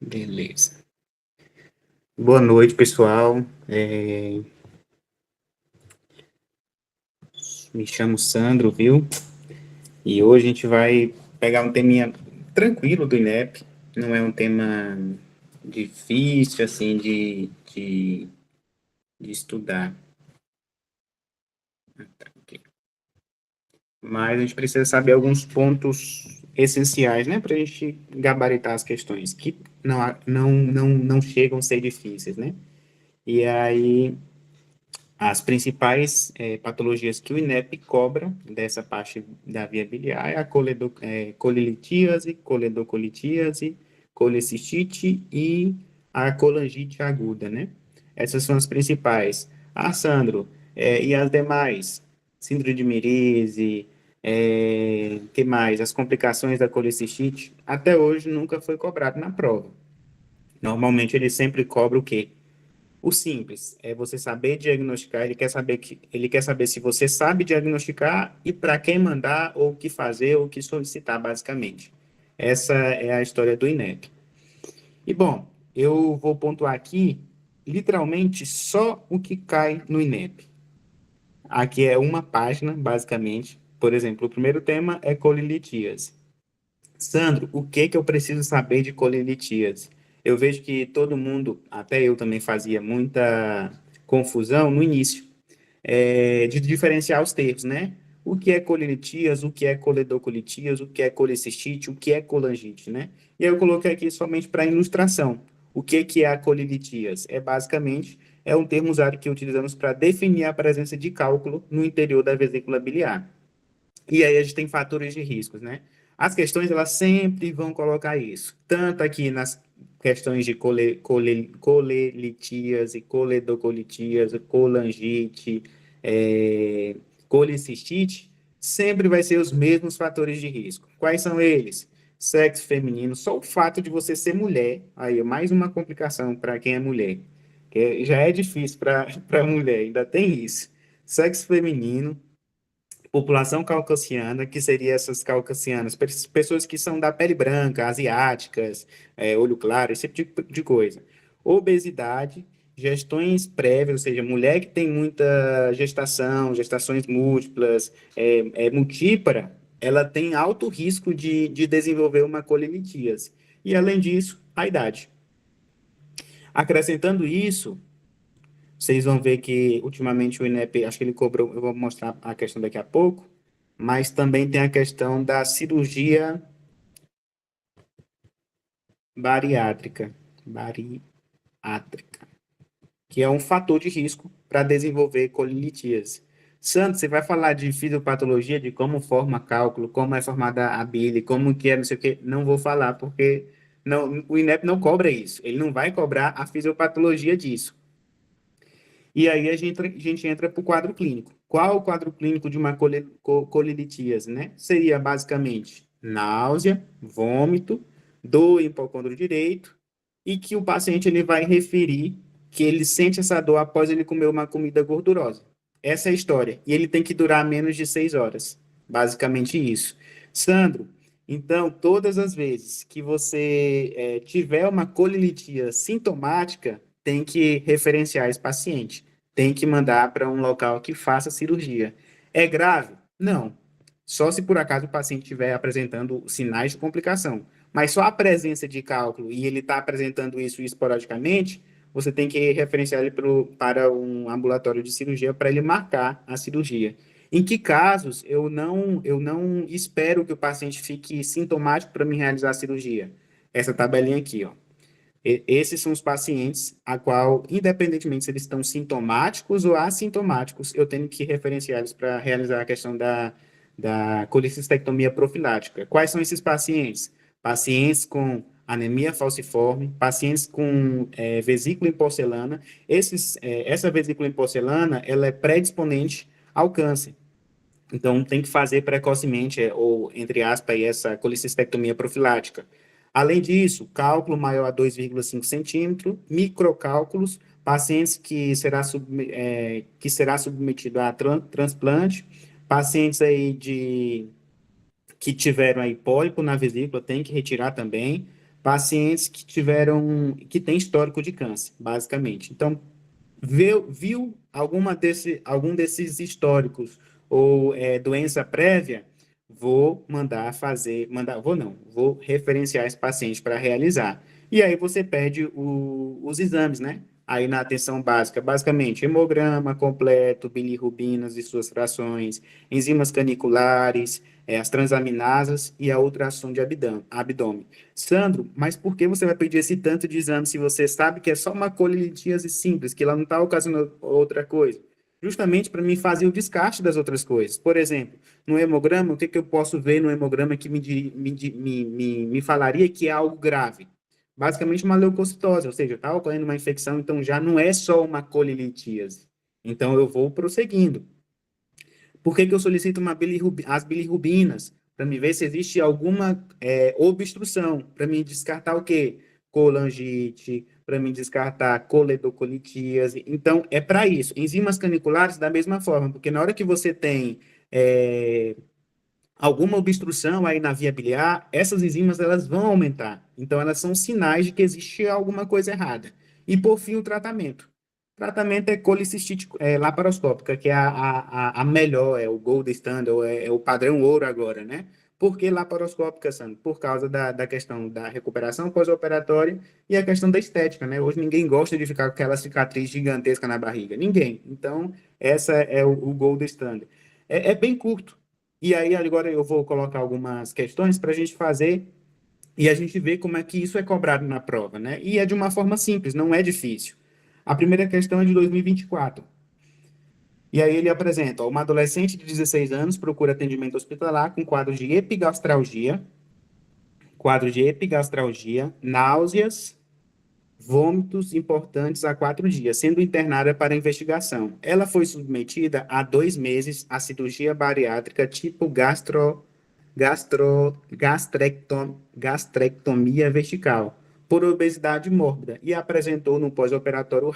Beleza. Boa noite, pessoal. Me chamo Sandro, viu? E hoje a gente vai pegar um teminha tranquilo do INEP. Não é um tema difícil, assim, de estudar. Mas a gente precisa saber alguns pontos essenciais, né? Para a gente gabaritar as questões, que não chegam a ser difíceis, né? E aí, as principais patologias que o INEP cobra dessa parte da via biliar é a colelitíase, coledocolitíase, colecistite e a colangite aguda, né? Essas são as principais. Ah, Sandro, e as demais? Síndrome de Merise, que mais? As complicações da colecistite, até hoje nunca foi cobrado na prova. Normalmente ele sempre cobra o quê? O simples é você saber diagnosticar, ele quer saber se você sabe diagnosticar e para quem mandar, ou o que fazer, ou o que solicitar, basicamente. Essa é a história do INEP. E bom, eu vou pontuar aqui literalmente só o que cai no INEP. Aqui é uma página, basicamente. Por exemplo, o primeiro tema é colelitias. Sandro, o que que eu preciso saber de colelitias? Eu vejo que todo mundo, até eu também fazia muita confusão no início, de diferenciar os termos, né? O que é colelitias, o que é coledocolitias, o que é colecistite, o que é colangite, né? E eu coloquei aqui somente para ilustração. O que é a colelitias? É um termo usado que utilizamos para definir a presença de cálculo no interior da vesícula biliar. E aí a gente tem fatores de riscos, né? As questões, elas sempre vão colocar isso. Tanto aqui nas questões de colelitíase, coledocolitiase, colangite, é, colicistite, sempre vai ser os mesmos fatores de risco. Quais são eles? Sexo feminino, só o fato de você ser mulher, aí é mais uma complicação para quem é mulher, que já é difícil para mulher, ainda tem isso. Sexo feminino, população caucasiana, que seria essas caucasianas, pessoas que são da pele branca, asiáticas, olho claro, esse tipo de coisa. Obesidade, gestões prévias, ou seja, mulher que tem muita gestação, gestações múltiplas, multípara, ela tem alto risco de desenvolver uma colelitíase. E, além disso, a idade. Acrescentando isso, vocês vão ver que ultimamente o INEP, acho que ele cobrou, eu vou mostrar a questão daqui a pouco, mas também tem a questão da cirurgia bariátrica, bariátrica, que é um fator de risco para desenvolver colelitias. Santos, você vai falar de fisiopatologia, de como forma cálculo, como é formada a bile, como que é, não sei o quê. Não vou falar, porque não, o INEP não cobra isso. Ele não vai cobrar a fisiopatologia disso. E aí a gente entra para o quadro clínico. Qual o quadro clínico de uma colelitíase, né? Seria basicamente náusea, vômito, dor em hipocôndrio direito, e que o paciente ele vai referir que ele sente essa dor após ele comer uma comida gordurosa. Essa é a história. E ele tem que durar menos de 6 horas. Basicamente isso. Sandro, então, todas as vezes que você tiver uma colelitia sintomática, tem que referenciar esse paciente, tem que mandar para um local que faça cirurgia. É grave? Não. Só se por acaso o paciente estiver apresentando sinais de complicação. Mas só a presença de cálculo e ele está apresentando isso esporadicamente, você tem que referenciar ele para um ambulatório de cirurgia para ele marcar a cirurgia. Em que casos eu não espero que o paciente fique sintomático para me realizar a cirurgia? Essa tabelinha aqui, ó. Esses são os pacientes a qual, independentemente se eles estão sintomáticos ou assintomáticos, eu tenho que referenciar eles para realizar a questão da colicistectomia profilática. Quais são esses pacientes? Pacientes com anemia falciforme, pacientes com vesícula em porcelana. Essa vesícula em porcelana, ela é predisponente ao câncer. Então, tem que fazer precocemente, ou, entre aspas, essa colicistectomia profilática. Além disso, cálculo maior a 2,5 centímetros, microcálculos, pacientes que será submetido a transplante, pacientes aí que tiveram aí pólipo na vesícula, tem que retirar também, pacientes que têm histórico de câncer, basicamente. Então, viu algum desses históricos ou doença prévia, vou referenciar esse paciente para realizar. E aí você pede os exames, né? Aí na atenção básica, basicamente, hemograma completo, bilirrubinas e suas frações, enzimas caniculares, as transaminasas e a ultrassom de abdômen. Sandro, mas por que você vai pedir esse tanto de exame se você sabe que é só uma colilitíase simples, que ela não está ocasionando outra coisa? Justamente para mim fazer o descarte das outras coisas. Por exemplo, no hemograma, o que, que eu posso ver no hemograma que me falaria que é algo grave? Basicamente uma leucocitose, ou seja, está ocorrendo uma infecção, então já não é só uma colilitíase. Então eu vou prosseguindo. Por que que eu solicito as bilirrubinas? Para me ver se existe alguma obstrução, para me descartar o quê? Colangite, para me descartar coledocolitíase. Então, é para isso. Enzimas caniculares, da mesma forma, porque na hora que você tem é, alguma obstrução aí na via biliar, essas enzimas elas vão aumentar. Então, elas são sinais de que existe alguma coisa errada. E, por fim, o tratamento. O tratamento é colicistite laparoscópica, que é a melhor, é o gold standard, é o padrão ouro agora, né? Por que laparoscópica, Sandro? Por causa da questão da recuperação pós-operatória e a questão da estética, né? Hoje ninguém gosta de ficar com aquela cicatriz gigantesca na barriga. Ninguém. Então, essa é o gold standard. É bem curto. E aí, agora eu vou colocar algumas questões para a gente fazer e a gente ver como é que isso é cobrado na prova, né? E é de uma forma simples, não é difícil. A primeira questão é de 2024. E aí ele apresenta, ó, uma adolescente de 16 anos procura atendimento hospitalar com quadro de epigastralgia, náuseas, vômitos importantes há 4 dias, sendo internada para investigação. Ela foi submetida há 2 meses à cirurgia bariátrica tipo gastrectomia vertical por obesidade mórbida e apresentou no pós-operatório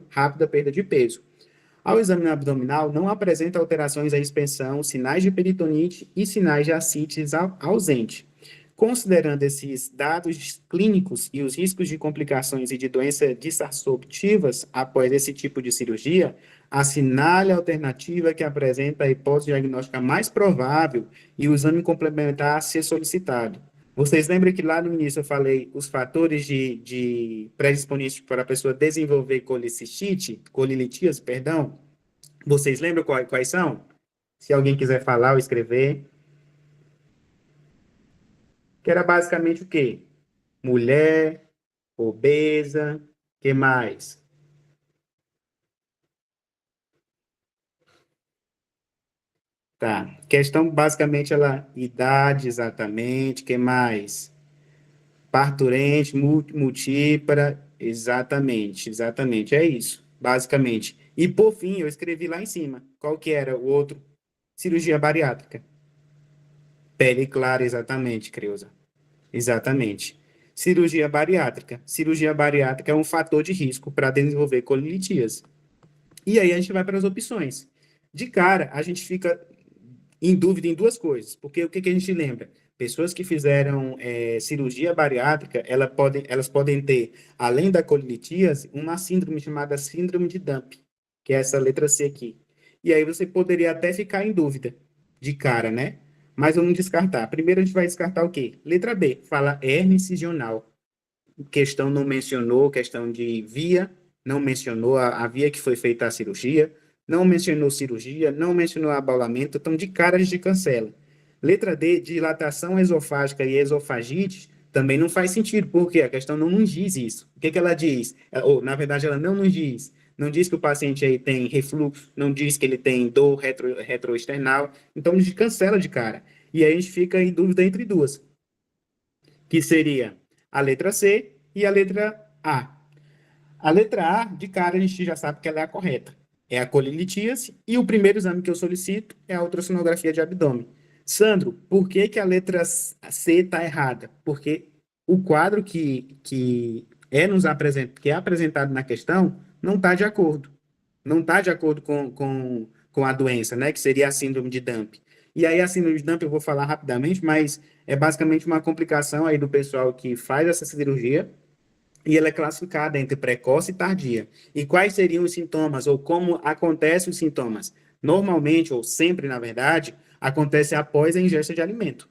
rápida perda de peso. Ao exame abdominal, não apresenta alterações à expensão, sinais de peritonite e sinais de ascite ausente. Considerando esses dados clínicos e os riscos de complicações e de doenças disruptivas após esse tipo de cirurgia, assinale a alternativa que apresenta a hipótese diagnóstica mais provável e o exame complementar a ser solicitado. Vocês lembram que lá no início eu falei os fatores de predisponência para a pessoa desenvolver colilitíase, perdão? Vocês lembram quais são? Se alguém quiser falar ou escrever, que era basicamente o quê? Mulher, obesa, que mais? Tá. Questão basicamente ela idade exatamente, que mais? Parturente, multípara, exatamente, é isso, basicamente. E por fim, eu escrevi lá em cima, qual que era o outro? Cirurgia bariátrica. Pele clara, exatamente, Creuza. Exatamente. Cirurgia bariátrica. Cirurgia bariátrica é um fator de risco para desenvolver colilitíase. E aí a gente vai para as opções. De cara, a gente fica em dúvida em duas coisas, porque o que, que a gente lembra? Pessoas que fizeram cirurgia bariátrica, elas podem ter, além da colilitíase, uma síndrome chamada síndrome de Dump, que é essa letra C aqui. E aí você poderia até ficar em dúvida, de cara, né? Mas vamos descartar. Primeiro a gente vai descartar o quê? Letra B, fala hernia incisional. Questão não mencionou, questão de via, não mencionou a via que foi feita a cirurgia, não mencionou cirurgia, não mencionou abaulamento, então de cara a gente cancela. Letra D, dilatação esofágica e esofagite, também não faz sentido, porque a questão não nos diz isso. O que que ela diz? Ou, na verdade, ela não nos diz. Não diz que o paciente aí tem refluxo, não diz que ele tem dor retroesternal, então a gente cancela de cara. E aí a gente fica em dúvida entre duas, que seria a letra C e a letra A. A letra A, de cara, a gente já sabe que ela é a correta. É a colilitíase e o primeiro exame que eu solicito é a ultrassonografia de abdômen. Sandro, por que que a letra C está errada? Porque o quadro que é apresentado na questão não está de acordo. Não está de acordo com a doença, né? Que seria a síndrome de Dump. E aí a síndrome de Dumping eu vou falar rapidamente, mas é basicamente uma complicação aí do pessoal que faz essa cirurgia e ela é classificada entre precoce e tardia. E quais seriam os sintomas ou como acontecem os sintomas? Normalmente, ou sempre, na verdade, acontece após a ingesta de alimento.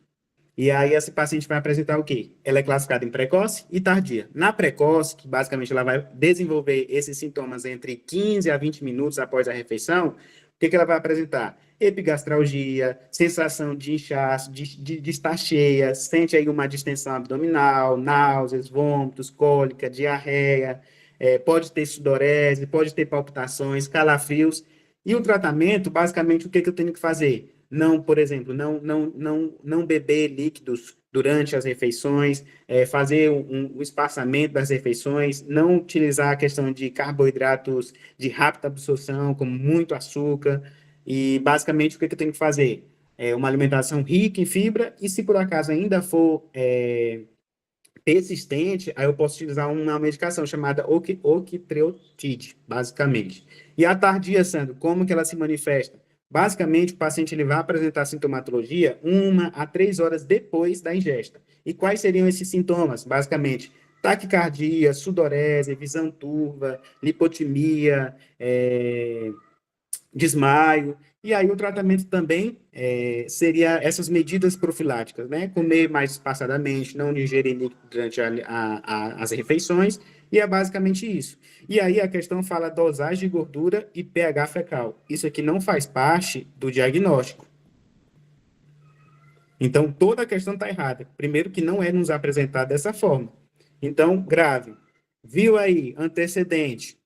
E aí esse paciente vai apresentar o quê? Ela é classificada em precoce e tardia. Na precoce, que basicamente ela vai desenvolver esses sintomas entre 15 a 20 minutos após a refeição, o que que ela vai apresentar? Epigastralgia, sensação de inchaço, de estar cheia, sente aí uma distensão abdominal, náuseas, vômitos, cólica, diarreia, pode ter sudorese, pode ter palpitações, calafrios. E o tratamento, basicamente, o que que eu tenho que fazer? Não, por exemplo, não beber líquidos durante as refeições, fazer um espaçamento das refeições, não utilizar a questão de carboidratos de rápida absorção, como muito açúcar, e basicamente o que eu tenho que fazer? Uma alimentação rica em fibra, e se por acaso ainda for persistente, aí eu posso utilizar uma medicação chamada octreotide, basicamente. E a tardia, Sandro, como que ela se manifesta? Basicamente, o paciente ele vai apresentar sintomatologia 1 a 3 horas depois da ingesta. E quais seriam esses sintomas? Basicamente, taquicardia, sudorese, visão turva, lipotimia, desmaio. E aí o tratamento também seria essas medidas profiláticas, né? Comer mais espaçadamente, não ingerir líquido durante as refeições, e é basicamente isso. E aí a questão fala dosagem de gordura e pH fecal. Isso aqui não faz parte do diagnóstico. Então toda a questão está errada. Primeiro que não é nos apresentado dessa forma. Então, grave. Viu aí, antecedente,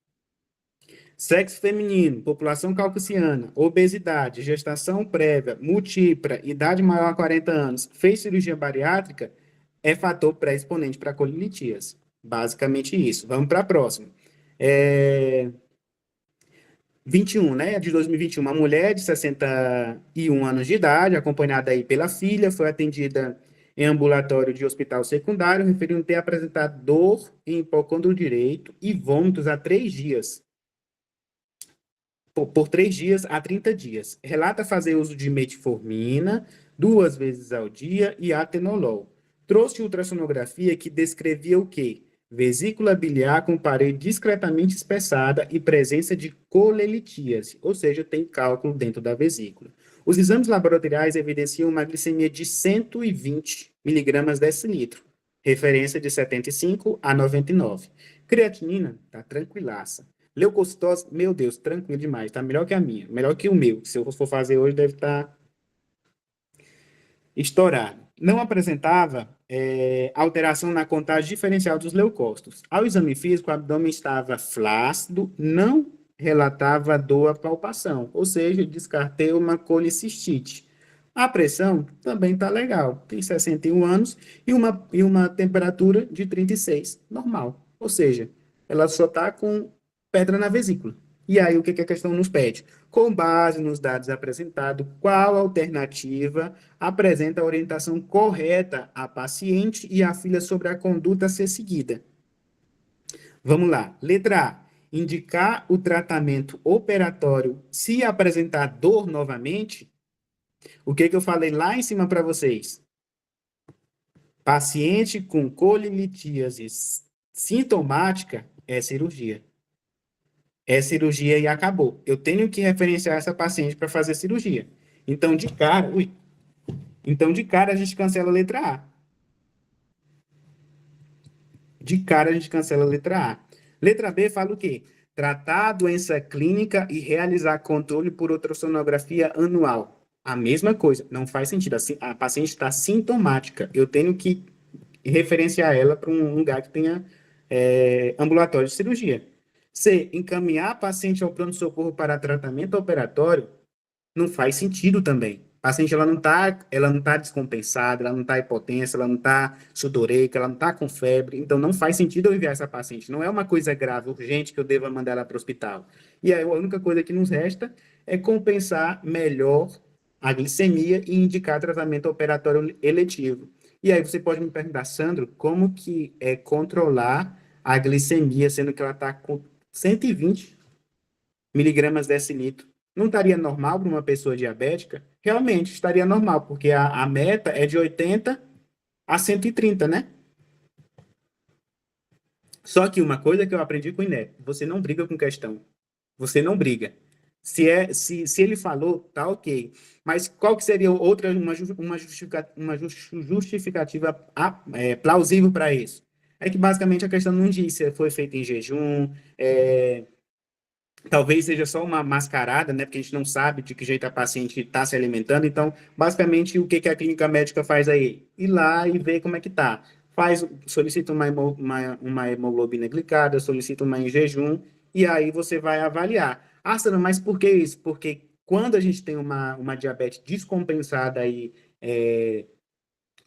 sexo feminino, população caucasiana, obesidade, gestação prévia, múltipla, idade maior a 40 anos, fez cirurgia bariátrica, é fator pré-exponente para colitias. Basicamente isso. Vamos para a próxima. É... 21, né? De 2021, uma mulher de 61 anos de idade, acompanhada aí pela filha, foi atendida em ambulatório de hospital secundário, referindo ter apresentado dor em hipocôndrio direito e vômitos há 3 dias. Por 3 dias a 30 dias. Relata fazer uso de metformina 2 vezes ao dia e atenolol. Trouxe ultrassonografia que descrevia o quê? Vesícula biliar com parede discretamente espessada e presença de colelitíase, ou seja, tem cálculo dentro da vesícula. Os exames laboratoriais evidenciam uma glicemia de 120 miligramas decilitro, referência de 75 a 99. Creatinina, tá tranquilaça. Leucocitose, meu Deus, tranquilo demais. Tá melhor que a minha. Melhor que o meu. Se eu for fazer hoje, deve estar estourado. Não apresentava alteração na contagem diferencial dos leucócitos. Ao exame físico, o abdômen estava flácido, não relatava dor à palpação, ou seja, descartei uma colicistite. A pressão também está legal, tem 61 anos e uma temperatura de 36, normal. Ou seja, ela só está com pedra na vesícula. E aí, o que a questão nos pede? Com base nos dados apresentados, qual alternativa apresenta a orientação correta à paciente e à filha sobre a conduta a ser seguida? Vamos lá. Letra A. Indicar o tratamento operatório se apresentar dor novamente. O que eu falei lá em cima para vocês? Paciente com colilitíase sintomática é cirurgia. É cirurgia e acabou. Eu tenho que referenciar essa paciente para fazer cirurgia. Então, de cara a gente cancela a letra A. De cara a gente cancela a letra A. Letra B fala o quê? Tratar a doença clínica e realizar controle por ultrassonografia anual. A mesma coisa, não faz sentido. A paciente está sintomática. Eu tenho que referenciar ela para um lugar que tenha ambulatório de cirurgia. C. Encaminhar a paciente ao pronto-socorro para tratamento operatório não faz sentido também. A paciente ela não tá descompensada, ela não está hipotensa, ela não está sudoreica, ela não está com febre, então não faz sentido eu enviar essa paciente. Não é uma coisa grave, urgente que eu deva mandar ela para o hospital. E aí a única coisa que nos resta é compensar melhor a glicemia e indicar tratamento operatório eletivo. E aí você pode me perguntar, Sandro, como que é controlar a glicemia, sendo que ela está com 120 miligramas decilitro? Não estaria normal para uma pessoa diabética? Realmente estaria normal, porque a meta é de 80 a 130, né? Só que uma coisa que eu aprendi com o INEP, você não briga com questão. Você não briga. Se ele falou, tá ok. Mas qual que seria outra, justificativa plausível para isso? É que basicamente a questão não diz se foi feita em jejum, talvez seja só uma mascarada, né? Porque a gente não sabe de que jeito a paciente está se alimentando. Então, basicamente, o que que a clínica médica faz aí? Ir lá e ver como é que tá. Solicita uma hemoglobina glicada, solicita uma em jejum, e aí você vai avaliar. Ah, Sandra, mas por que isso? Porque quando a gente tem uma diabetes descompensada aí, é,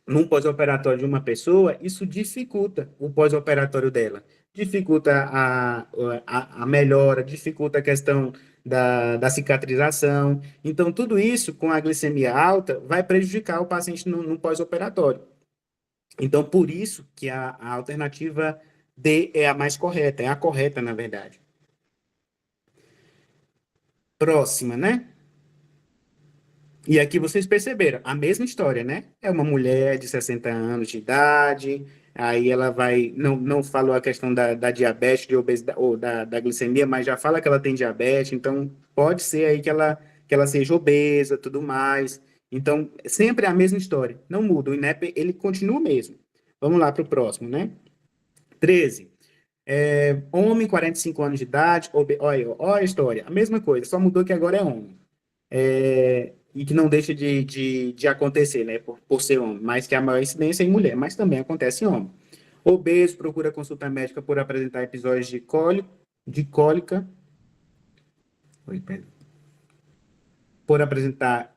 num pós-operatório de uma pessoa, isso dificulta o pós-operatório dela. Dificulta a melhora, dificulta a questão da cicatrização. Então, tudo isso, com a glicemia alta, vai prejudicar o paciente no pós-operatório. Então, por isso que a alternativa D é a mais correta, é a correta, na verdade. Próxima, né? E aqui vocês perceberam, a mesma história, né? É uma mulher de 60 anos de idade, aí ela vai, não falou a questão da diabetes, de obesidade, ou da glicemia, mas já fala que ela tem diabetes, então pode ser aí que ela seja obesa, tudo mais. Então, sempre é a mesma história, não muda, o INEP, ele continua o mesmo. Vamos lá para o próximo, né? 13. Homem, 45 anos de idade, olha a história, a mesma coisa, só mudou que agora é homem. E que não deixa de acontecer, né, por ser homem, mas que a maior incidência é em mulher, mas também acontece em homem. Obeso, procura consulta médica por apresentar episódios de cólica, por apresentar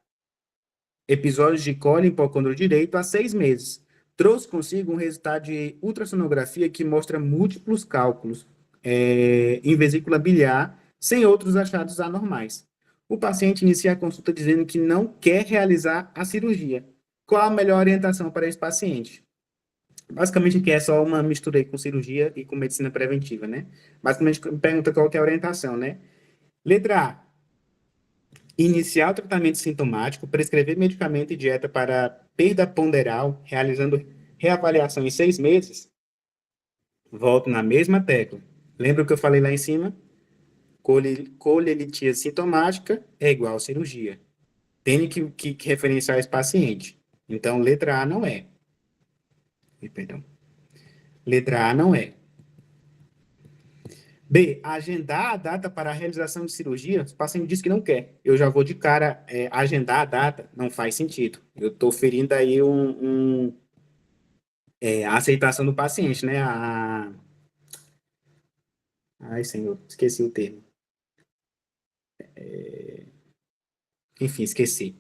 episódios de cólica em hipocôndrio direito há 6 meses. Trouxe consigo um resultado de ultrassonografia que mostra múltiplos cálculos em vesícula biliar, sem outros achados anormais. O paciente inicia a consulta dizendo que não quer realizar a cirurgia. Qual a melhor orientação para esse paciente? Basicamente, aqui é só uma mistura aí com cirurgia e com medicina preventiva, né? Basicamente, pergunta qual que é a orientação, né? Letra A. Iniciar o tratamento sintomático, prescrever medicamento e dieta para perda ponderal, realizando reavaliação em 6 meses. Volto na mesma tecla. Lembra o que eu falei lá em cima? Colelitíase sintomática é igual a cirurgia. Tem que referenciar esse paciente. Então, letra A não é. Perdão. Letra A não é. B, agendar a data para a realização de cirurgia, o paciente diz que não quer. Eu já vou de cara, agendar a data, não faz sentido. Eu estou ferindo aí a aceitação do paciente, né? Ai, senhor, esqueci o termo. Enfim, esqueci.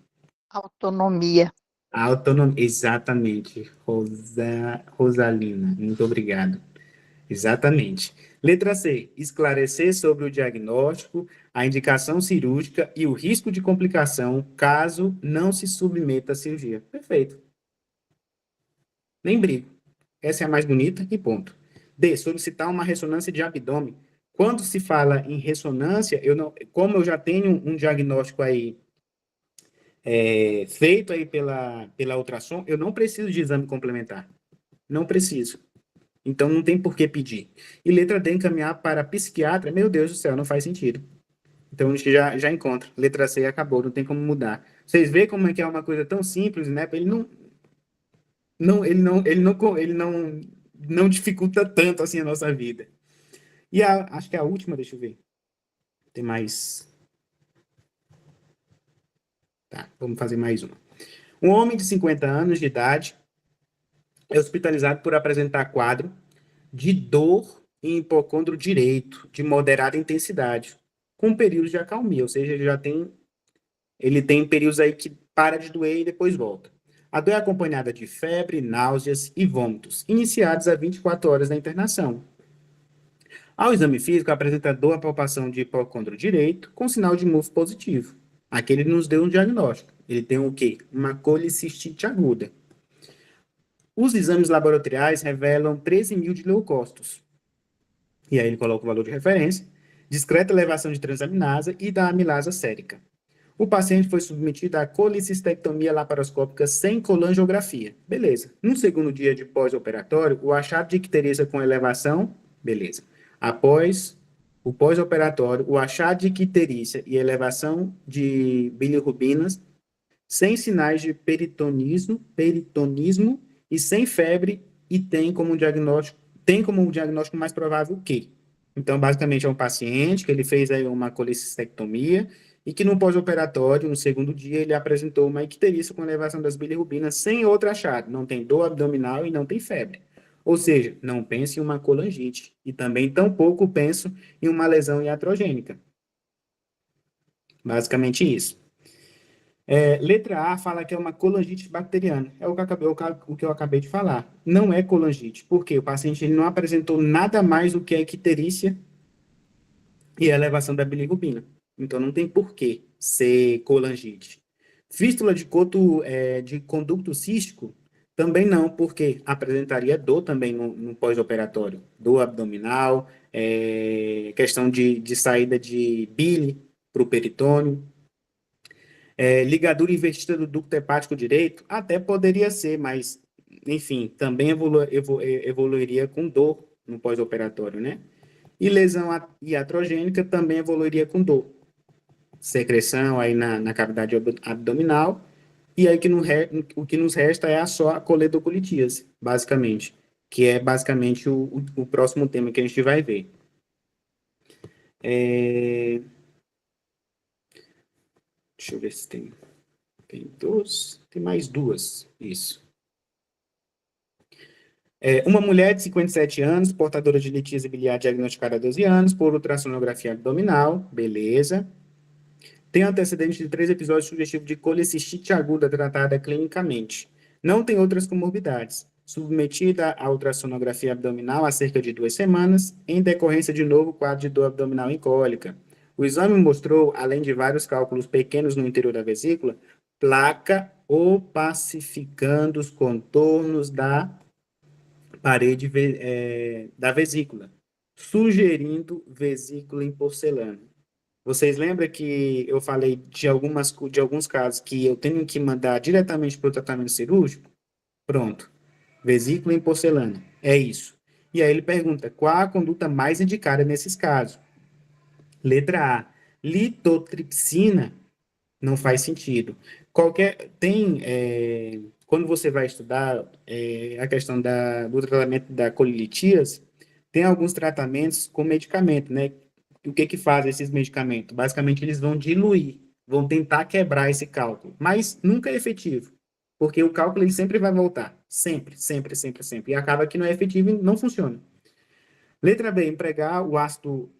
Autonomia. A autonomia, exatamente, Rosalina, muito obrigado. Exatamente. Letra C, esclarecer sobre o diagnóstico, a indicação cirúrgica e o risco de complicação caso não se submeta à cirurgia. Perfeito. Nem brigo. Essa é a mais bonita e ponto. D, solicitar uma ressonância de abdômen. Quando se fala em ressonância, como eu já tenho um diagnóstico aí feito aí pela ultrassom, eu não preciso de exame complementar. Não preciso. Então não tem por que pedir. E letra D, encaminhar para psiquiatra, meu Deus do céu, não faz sentido. Então a gente já encontra. Letra C acabou, não tem como mudar. Vocês veem como é que é uma coisa tão simples, né? Ele não dificulta tanto assim a nossa vida. E acho que é a última, deixa eu ver. Tem mais. Tá, vamos fazer mais uma. Um homem de 50 anos de idade é hospitalizado por apresentar quadro de dor em hipocôndrio direito, de moderada intensidade, com períodos de acalmia, ou seja, ele tem períodos aí que para de doer e depois volta. A dor é acompanhada de febre, náuseas e vômitos, iniciados a 24 horas da internação. Ao exame físico, apresenta dor à palpação de hipocôndrio direito, com sinal de MUF positivo. Aqui ele nos deu um diagnóstico. Ele tem o quê? Uma colicistite aguda. Os exames laboratoriais revelam 13 mil de leucócitos. E aí ele coloca o valor de referência. discreta elevação de transaminase e da amilase sérica. O paciente foi submetido à colicistectomia laparoscópica sem colangiografia. Beleza. No segundo dia de pós-operatório, o achado de icterícia com elevação, beleza. Após o pós-operatório, o achado de icterícia e elevação de bilirrubinas sem sinais de peritonismo e sem febre e tem como um diagnóstico mais provável o quê? Então, basicamente, é um paciente que ele fez aí uma colecistectomia e que no pós-operatório, no segundo dia, ele apresentou uma icterícia com elevação das bilirrubinas sem outro achado. Não tem dor abdominal e não tem febre. Ou seja, não pense em uma colangite e também tampouco penso em uma lesão iatrogênica. Basicamente isso. Letra A fala que é uma colangite bacteriana. É o que eu acabei de falar. Não é colangite, porque o paciente ele não apresentou nada mais do que a icterícia e a elevação da bilirrubina. Então, não tem por que ser colangite. Fístula de conducto cístico, também não, porque apresentaria dor também no pós-operatório. Dor abdominal, questão de saída de bile para o peritônio. Ligadura invertida do ducto hepático direito, até poderia ser, mas, enfim, também evoluiria com dor no pós-operatório, né? E lesão iatrogênica também evoluiria com dor. Secreção aí na cavidade abdominal, e aí o que nos resta é só a coledocolitíase, basicamente, que é basicamente o próximo tema que a gente vai ver. Deixa eu ver se tem mais duas, isso. Uma mulher de 57 anos, portadora de litíase biliar diagnosticada há 12 anos, por ultrassonografia abdominal, beleza. Tem antecedente de 3 episódios sugestivos de colecistite aguda tratada clinicamente. Não tem outras comorbidades. Submetida à ultrassonografia abdominal há cerca de 2 semanas, em decorrência de novo quadro de dor abdominal em cólica. O exame mostrou, além de vários cálculos pequenos no interior da vesícula, placa opacificando os contornos da parede da vesícula, sugerindo vesícula em porcelana. Vocês lembram que eu falei de alguns casos que eu tenho que mandar diretamente para o tratamento cirúrgico? Pronto. Vesícula em porcelana. É isso. E aí ele pergunta, qual a conduta mais indicada nesses casos? Letra A. Litotripsina não faz sentido. Quando você vai estudar a questão do tratamento da colilitíase, tem alguns tratamentos com medicamento, né? O que que faz esses medicamentos? Basicamente, eles vão diluir, vão tentar quebrar esse cálculo, mas nunca é efetivo, porque o cálculo ele sempre vai voltar, sempre, sempre, sempre, sempre, e acaba que não é efetivo e não funciona. Letra B, empregar o ácido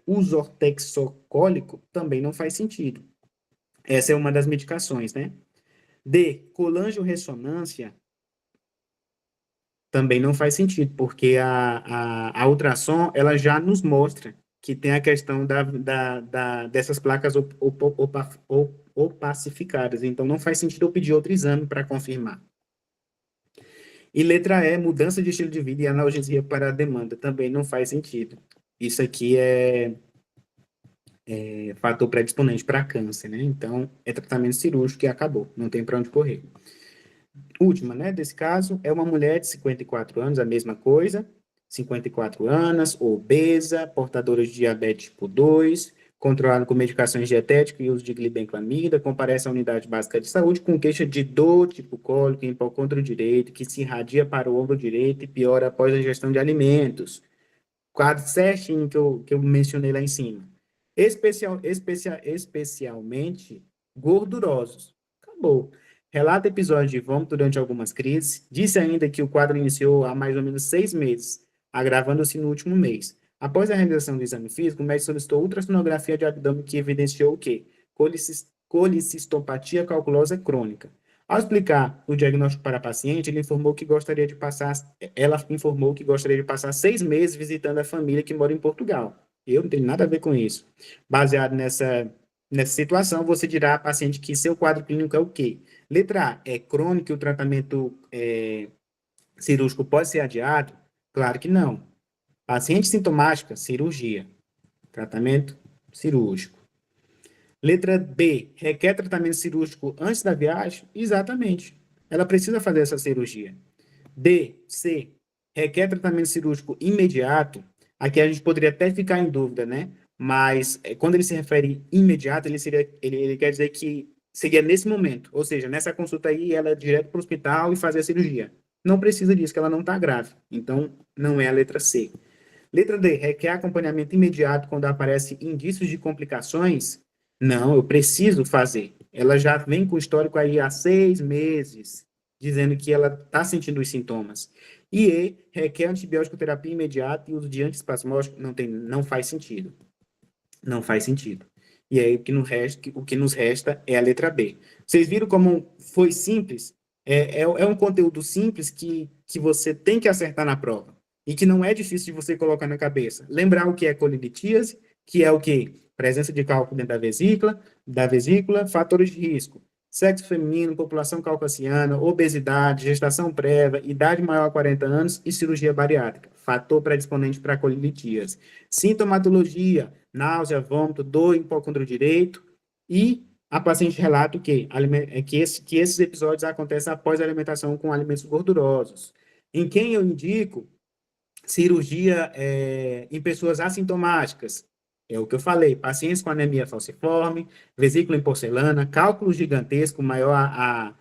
usortexocólico também não faz sentido. Essa é uma das medicações, né? D, colangiorressonância também não faz sentido, porque a ultrassom, ela já nos mostra que tem a questão dessas placas opacificadas, então não faz sentido eu pedir outro exame para confirmar. E letra E, mudança de estilo de vida e analgesia para a demanda, também não faz sentido. Isso aqui é fator predisponente para câncer, né? Então, é tratamento cirúrgico e acabou, não tem para onde correr. Última, né, desse caso, é uma mulher de 54 anos, a mesma coisa, 54 anos, obesa, portadora de diabetes tipo 2, controlada com medicações dietéticas e uso de glibenclamida, comparece à unidade básica de saúde com queixa de dor tipo cólica em hipocôndrio direito, que se irradia para o ombro direito e piora após a ingestão de alimentos. Quadro certinho que eu mencionei lá em cima. Especialmente gordurosos. Acabou. Relata episódios de vômito durante algumas crises. Disse ainda que o quadro iniciou há mais ou menos 6 meses, agravando-se no último mês. Após a realização do exame físico, o médico solicitou ultrassonografia de abdômen que evidenciou o quê? Colicistopatia calculosa crônica. Ao explicar o diagnóstico para a paciente, ela informou que gostaria de passar 6 meses visitando a família que mora em Portugal. Eu não tenho nada a ver com isso. Baseado nessa situação, você dirá à paciente que seu quadro clínico é o quê? Letra A, é crônico e o tratamento cirúrgico pode ser adiado? Claro que não. Paciente sintomática, cirurgia. Tratamento cirúrgico. Letra B, requer tratamento cirúrgico antes da viagem? Exatamente. Ela precisa fazer essa cirurgia. D, C, requer tratamento cirúrgico imediato? Aqui a gente poderia até ficar em dúvida, né? Mas quando ele se refere imediato, ele quer dizer que seria nesse momento, ou seja, nessa consulta aí, ela é direto para o hospital e fazer a cirurgia. Não precisa disso, que ela não está grave. Então, não é a letra C. Letra D, requer acompanhamento imediato quando aparecem indícios de complicações? Não, eu preciso fazer. Ela já vem com o histórico aí há 6 meses, dizendo que ela está sentindo os sintomas. E E, requer antibiótico terapia imediata e uso de antiespasmódico? Não faz sentido. Não faz sentido. E aí o que nos resta é a letra B. Vocês viram como foi simples? É um conteúdo simples que você tem que acertar na prova. E que não é difícil de você colocar na cabeça. Lembrar o que é colilitíase, que é o quê? Presença de cálculo dentro da vesícula, fatores de risco. Sexo feminino, população caucasiana, obesidade, gestação prévia, idade maior a 40 anos e cirurgia bariátrica. Fator predisponente para colilitíase. Sintomatologia, náusea, vômito, dor em hipocondro direito, e a paciente relata que esses episódios acontecem após a alimentação com alimentos gordurosos. Em quem eu indico cirurgia em pessoas assintomáticas? É o que eu falei, pacientes com anemia falciforme, vesícula em porcelana, cálculo gigantesco maior a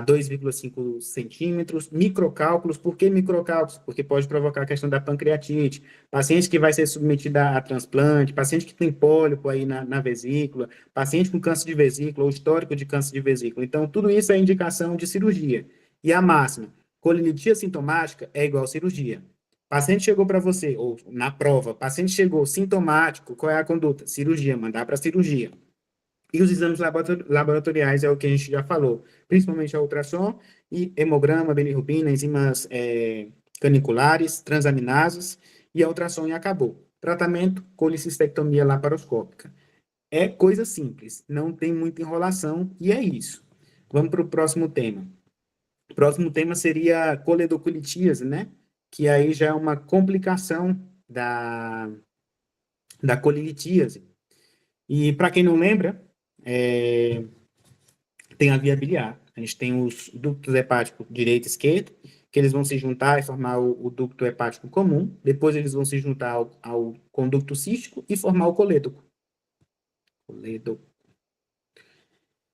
2,5 centímetros, microcálculos. Por que microcálculos? Porque pode provocar a questão da pancreatite, paciente que vai ser submetida a transplante, paciente que tem pólipo aí na vesícula, paciente com câncer de vesícula ou histórico de câncer de vesícula. Então, tudo isso é indicação de cirurgia. E a máxima, colinitia sintomática é igual cirurgia. Paciente chegou para você, ou na prova, paciente chegou sintomático, qual é a conduta? Cirurgia, mandar para cirurgia. E os exames laboratoriais é o que a gente já falou, principalmente a ultrassom e hemograma, bilirrubina, enzimas caniculares, transaminases, e a ultrassom e acabou. Tratamento, colicistectomia laparoscópica. É coisa simples, não tem muita enrolação, e é isso. Vamos para o próximo tema. O próximo tema seria coledocolitíase, né? Que aí já é uma complicação da colilitíase. E para quem não lembra, tem a via biliar. A gente tem os ductos hepáticos direito e esquerdo, que eles vão se juntar e formar o ducto hepático comum. Depois eles vão se juntar ao conducto cístico e formar o colédoco. E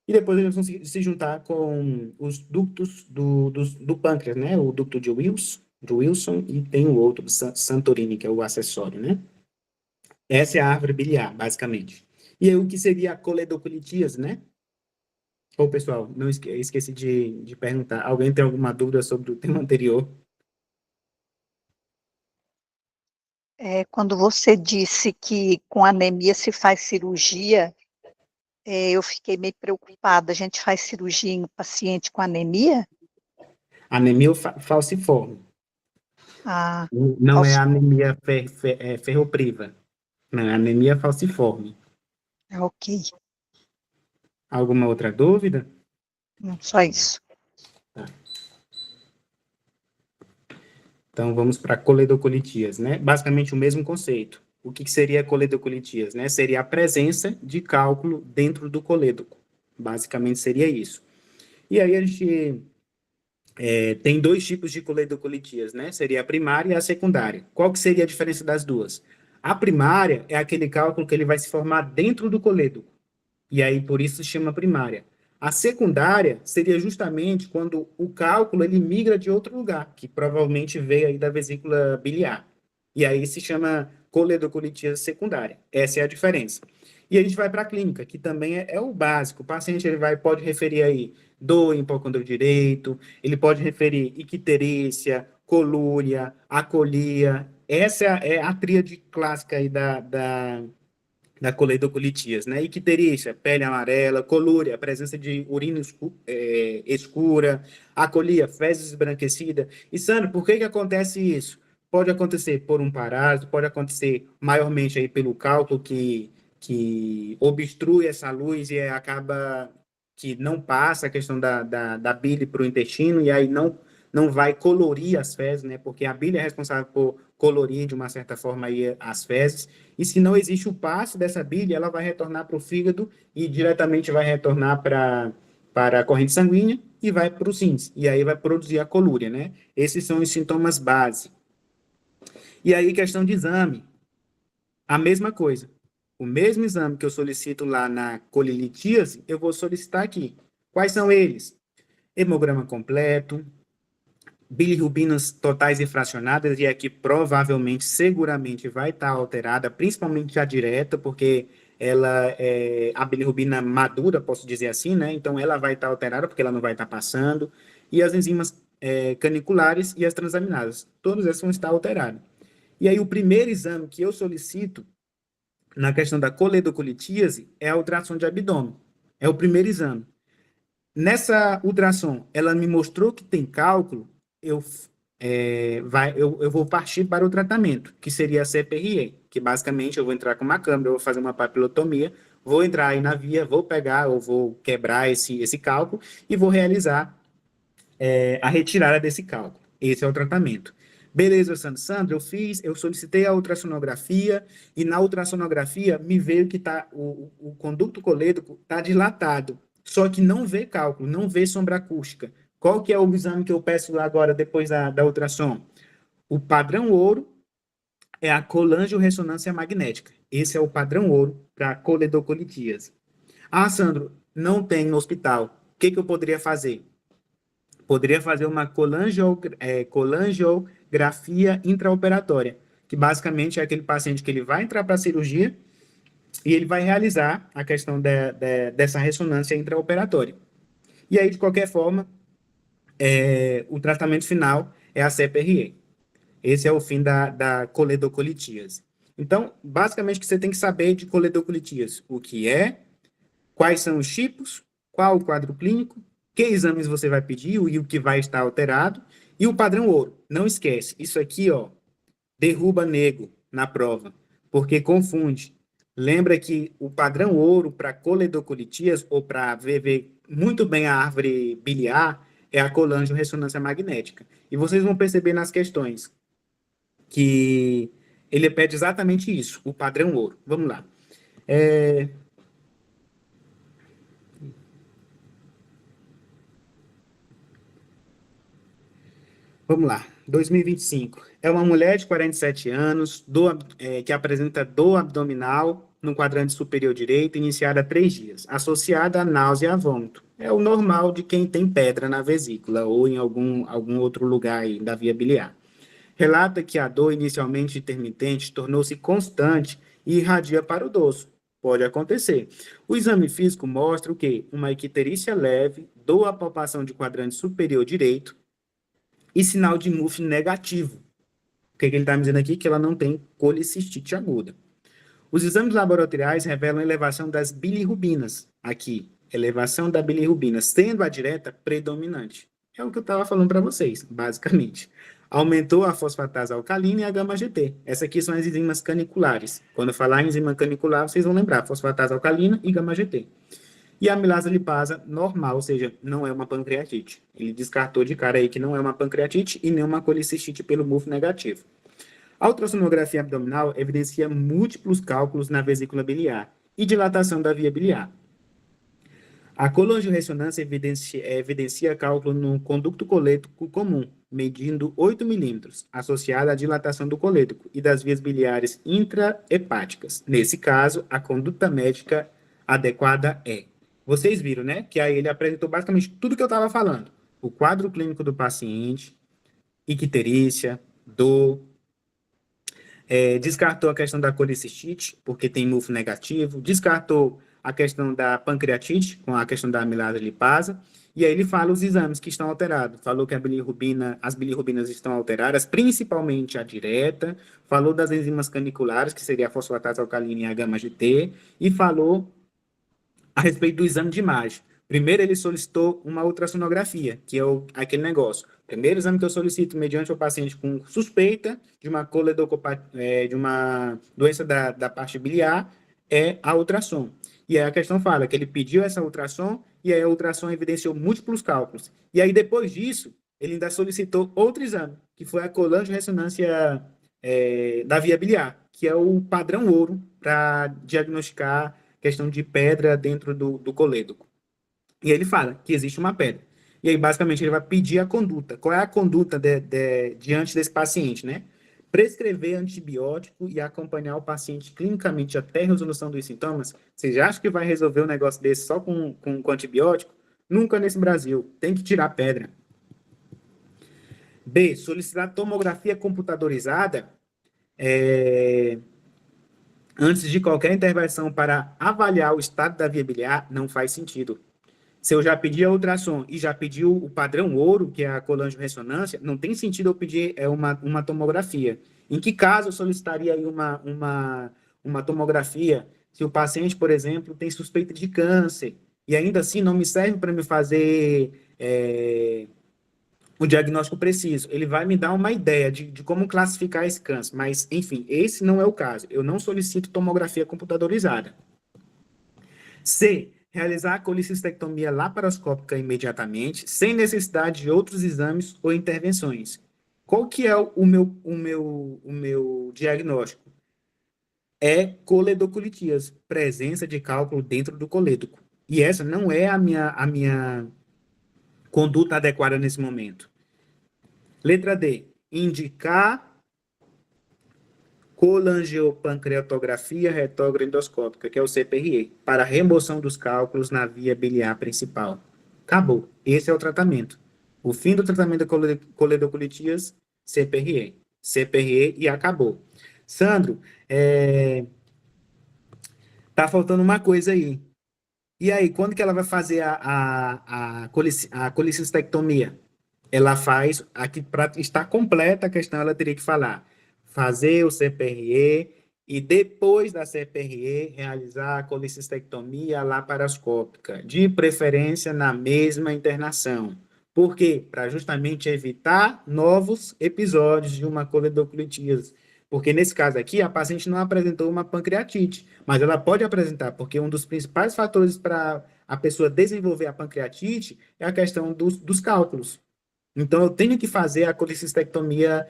depois eles vão se juntar com os ductos do pâncreas, né? O ducto de Wilson, e tem o outro, Santorini, que é o acessório, né? Essa é a árvore biliar, basicamente. E aí, o que seria a coledocolitíase, né? Ô, pessoal, não esqueci de perguntar. Alguém tem alguma dúvida sobre o tema anterior? Quando você disse que com anemia se faz cirurgia, eu fiquei meio preocupada. A gente faz cirurgia em paciente com anemia? Anemia falciforme. Ah, Não é falso. anemia ferropriva. Não, é anemia falciforme. Ok, Alguma outra dúvida? não só isso. Tá. Então, vamos para a coledocolitíase, né? Basicamente o mesmo conceito. O que seria a coledocolitíase, né? Seria a presença de cálculo dentro do colédoco. Basicamente seria isso. E aí a gente tem dois tipos de coledocolitíase, né? Seria a primária e a secundária. Qual que seria a diferença das duas? A primária é aquele cálculo que ele vai se formar dentro do colédoco. E aí, por isso, se chama primária. A secundária seria justamente quando o cálculo ele migra de outro lugar, que provavelmente veio aí da vesícula biliar. E aí se chama coledocolitíase secundária. Essa é a diferença. E a gente vai para a clínica, que também é o básico. O paciente pode referir aí dor em hipocondro direito, ele pode referir icterícia, colúria, acolia. Essa é a tríade clássica aí da coledocolitíase, né? Icterícia, pele amarela, colúria, presença de urina escura, acolia, fezes esbranquecida. E, Sandro, por que acontece isso? Pode acontecer por um parásito, pode acontecer maiormente aí pelo cálculo que obstrui essa luz e acaba que não passa a questão da bile para o intestino e aí não vai colorir as fezes, né? Porque a bile é responsável por colorir de uma certa forma aí as fezes, e se não existe o passe dessa bile, ela vai retornar para o fígado e diretamente vai retornar para a corrente sanguínea e vai para os rins, e aí vai produzir a colúria, né? Esses são os sintomas base. E aí, questão de exame, a mesma coisa. O mesmo exame que eu solicito lá na colilitíase, eu vou solicitar aqui. Quais são eles? Hemograma completo, bilirrubinas totais e fracionadas, e aqui provavelmente, seguramente vai estar alterada, principalmente a direta, porque ela é a bilirrubina madura, posso dizer assim, né? Então ela vai estar alterada, porque ela não vai estar passando, e as enzimas caniculares e as transaminases, todas essas vão estar alteradas. E aí o primeiro exame que eu solicito na questão da coledocolitíase é a ultrassom de abdômen. É o primeiro exame. Nessa ultrassom, ela me mostrou que tem cálculo, eu vou partir para o tratamento, que seria a CPRE, que basicamente eu vou entrar com uma câmera, eu vou fazer uma papilotomia, vou entrar aí na via, vou pegar, ou vou quebrar esse cálculo e vou realizar a retirada desse cálculo. Esse é o tratamento. Beleza, Sandra, eu solicitei a ultrassonografia e na ultrassonografia me veio que o conduto colédoco está dilatado, só que não vê cálculo, não vê sombra acústica. Qual que é o exame que eu peço agora depois da ultrassom? O padrão ouro é a colangiorressonância magnética. Esse é o padrão ouro para coledocolitíase. Ah, Sandro, não tem no hospital. O que eu poderia fazer? Poderia fazer uma colangiografia intraoperatória, que basicamente é aquele paciente que ele vai entrar para a cirurgia e ele vai realizar a questão dessa ressonância intraoperatória. E aí, de qualquer forma, o tratamento final é a CPRE. Esse é o fim da coledocolitíase. Então, basicamente, o que você tem que saber de coledocolitíase? O que é, quais são os tipos, qual o quadro clínico, que exames você vai pedir e o que vai estar alterado, e o padrão ouro. Não esquece, isso aqui, ó, derruba nego na prova, porque confunde. Lembra que o padrão ouro para coledocolitias ou para ver muito bem a árvore biliar é a colangiorressonância magnética. E vocês vão perceber nas questões que ele pede exatamente isso, o padrão ouro. Vamos lá. Vamos lá. 2025. É uma mulher de 47 anos, que apresenta dor abdominal no quadrante superior direito, iniciada há 3 dias, associada a náusea e a vômito. É o normal de quem tem pedra na vesícula ou em algum outro lugar aí da via biliar. Relata que a dor inicialmente intermitente tornou-se constante e irradia para o dorso. Pode acontecer. O exame físico mostra o quê? Uma icterícia leve, dor à palpação de quadrante superior direito, e sinal de MUF negativo. O que ele está me dizendo aqui? Que ela não tem colicistite aguda. Os exames laboratoriais revelam elevação das bilirrubinas. Aqui, elevação da bilirrubina, sendo a direta predominante. É o que eu estava falando para vocês, basicamente. Aumentou a fosfatase alcalina e a gama-GT. Essas aqui são as enzimas caniculares. Quando eu falar em enzima canicular, vocês vão lembrar fosfatase alcalina e gama-GT. E a amilase lipasa normal, ou seja, não é uma pancreatite. Ele descartou de cara aí que não é uma pancreatite e nem uma colicistite pelo MUF negativo. A ultrassonografia abdominal evidencia múltiplos cálculos na vesícula biliar e dilatação da via biliar. A colangiorressonância evidencia cálculo no conducto colédoco comum, medindo 8 milímetros, associada à dilatação do colédoco e das vias biliares intrahepáticas. Nesse caso, a conduta médica adequada é. Vocês viram, né? Que aí ele apresentou basicamente tudo que eu estava falando. O quadro clínico do paciente, icterícia, dor, descartou a questão da colicistite, porque tem MUF negativo, descartou a questão da pancreatite, com a questão da amilase lipasa, e aí ele fala os exames que estão alterados. Falou que as bilirrubinas estão alteradas, principalmente a direta, falou das enzimas caniculares, que seria a fosfatase alcalina e a gama-GT, e falou a respeito do exame de imagem. Primeiro, ele solicitou uma ultrassonografia, que é aquele negócio. Primeiro exame que eu solicito mediante o paciente com suspeita de uma de uma doença da parte biliar é a ultrassom. E aí a questão fala que ele pediu essa ultrassom e aí a ultrassom evidenciou múltiplos cálculos. E aí depois disso, ele ainda solicitou outro exame, que foi a colangiorressonância da via biliar, que é o padrão ouro para diagnosticar questão de pedra dentro do colédoco. E ele fala que existe uma pedra. E aí, basicamente, ele vai pedir a conduta. Qual é a conduta diante desse paciente, né? Prescrever antibiótico e acompanhar o paciente clinicamente até a resolução dos sintomas. Você já acha que vai resolver um negócio desse só com antibiótico? Nunca nesse Brasil. Tem que tirar a pedra. B. Solicitar tomografia computadorizada antes de qualquer intervenção para avaliar o estado da via biliar não faz sentido. Se eu já pedi a ultrassom e já pedi o padrão ouro, que é a colangio-ressonância, não tem sentido eu pedir uma tomografia. Em que caso eu solicitaria aí uma tomografia se o paciente, por exemplo, tem suspeita de câncer e ainda assim não me serve para me fazer o diagnóstico preciso? Ele vai me dar uma ideia de como classificar esse câncer, mas, enfim, esse não é o caso. Eu não solicito tomografia computadorizada. C. Realizar a colicistectomia laparoscópica imediatamente, sem necessidade de outros exames ou intervenções. Qual que é o meu diagnóstico? É coledoculitias, presença de cálculo dentro do colédoco. E essa não é a minha conduta adequada nesse momento. Letra D. Indicar colangiopancreatografia retroendoscópica, que é o CPRE, para remoção dos cálculos na via biliar principal. Acabou. Esse é o tratamento. O fim do tratamento da coledoculitias, CPRE. CPRE e acabou. Sandro, tá faltando uma coisa aí. E aí, quando que ela vai fazer a colicistectomia? Ela faz, aqui para estar completa a questão, ela teria que falar, fazer o CPRE e depois da CPRE realizar a colicistectomia laparoscópica, de preferência na mesma internação. Por quê? Para justamente evitar novos episódios de uma coledoculitise. Porque nesse caso aqui, a paciente não apresentou uma pancreatite, mas ela pode apresentar, porque um dos principais fatores para a pessoa desenvolver a pancreatite é a questão dos cálculos. Então, eu tenho que fazer a colicistectomia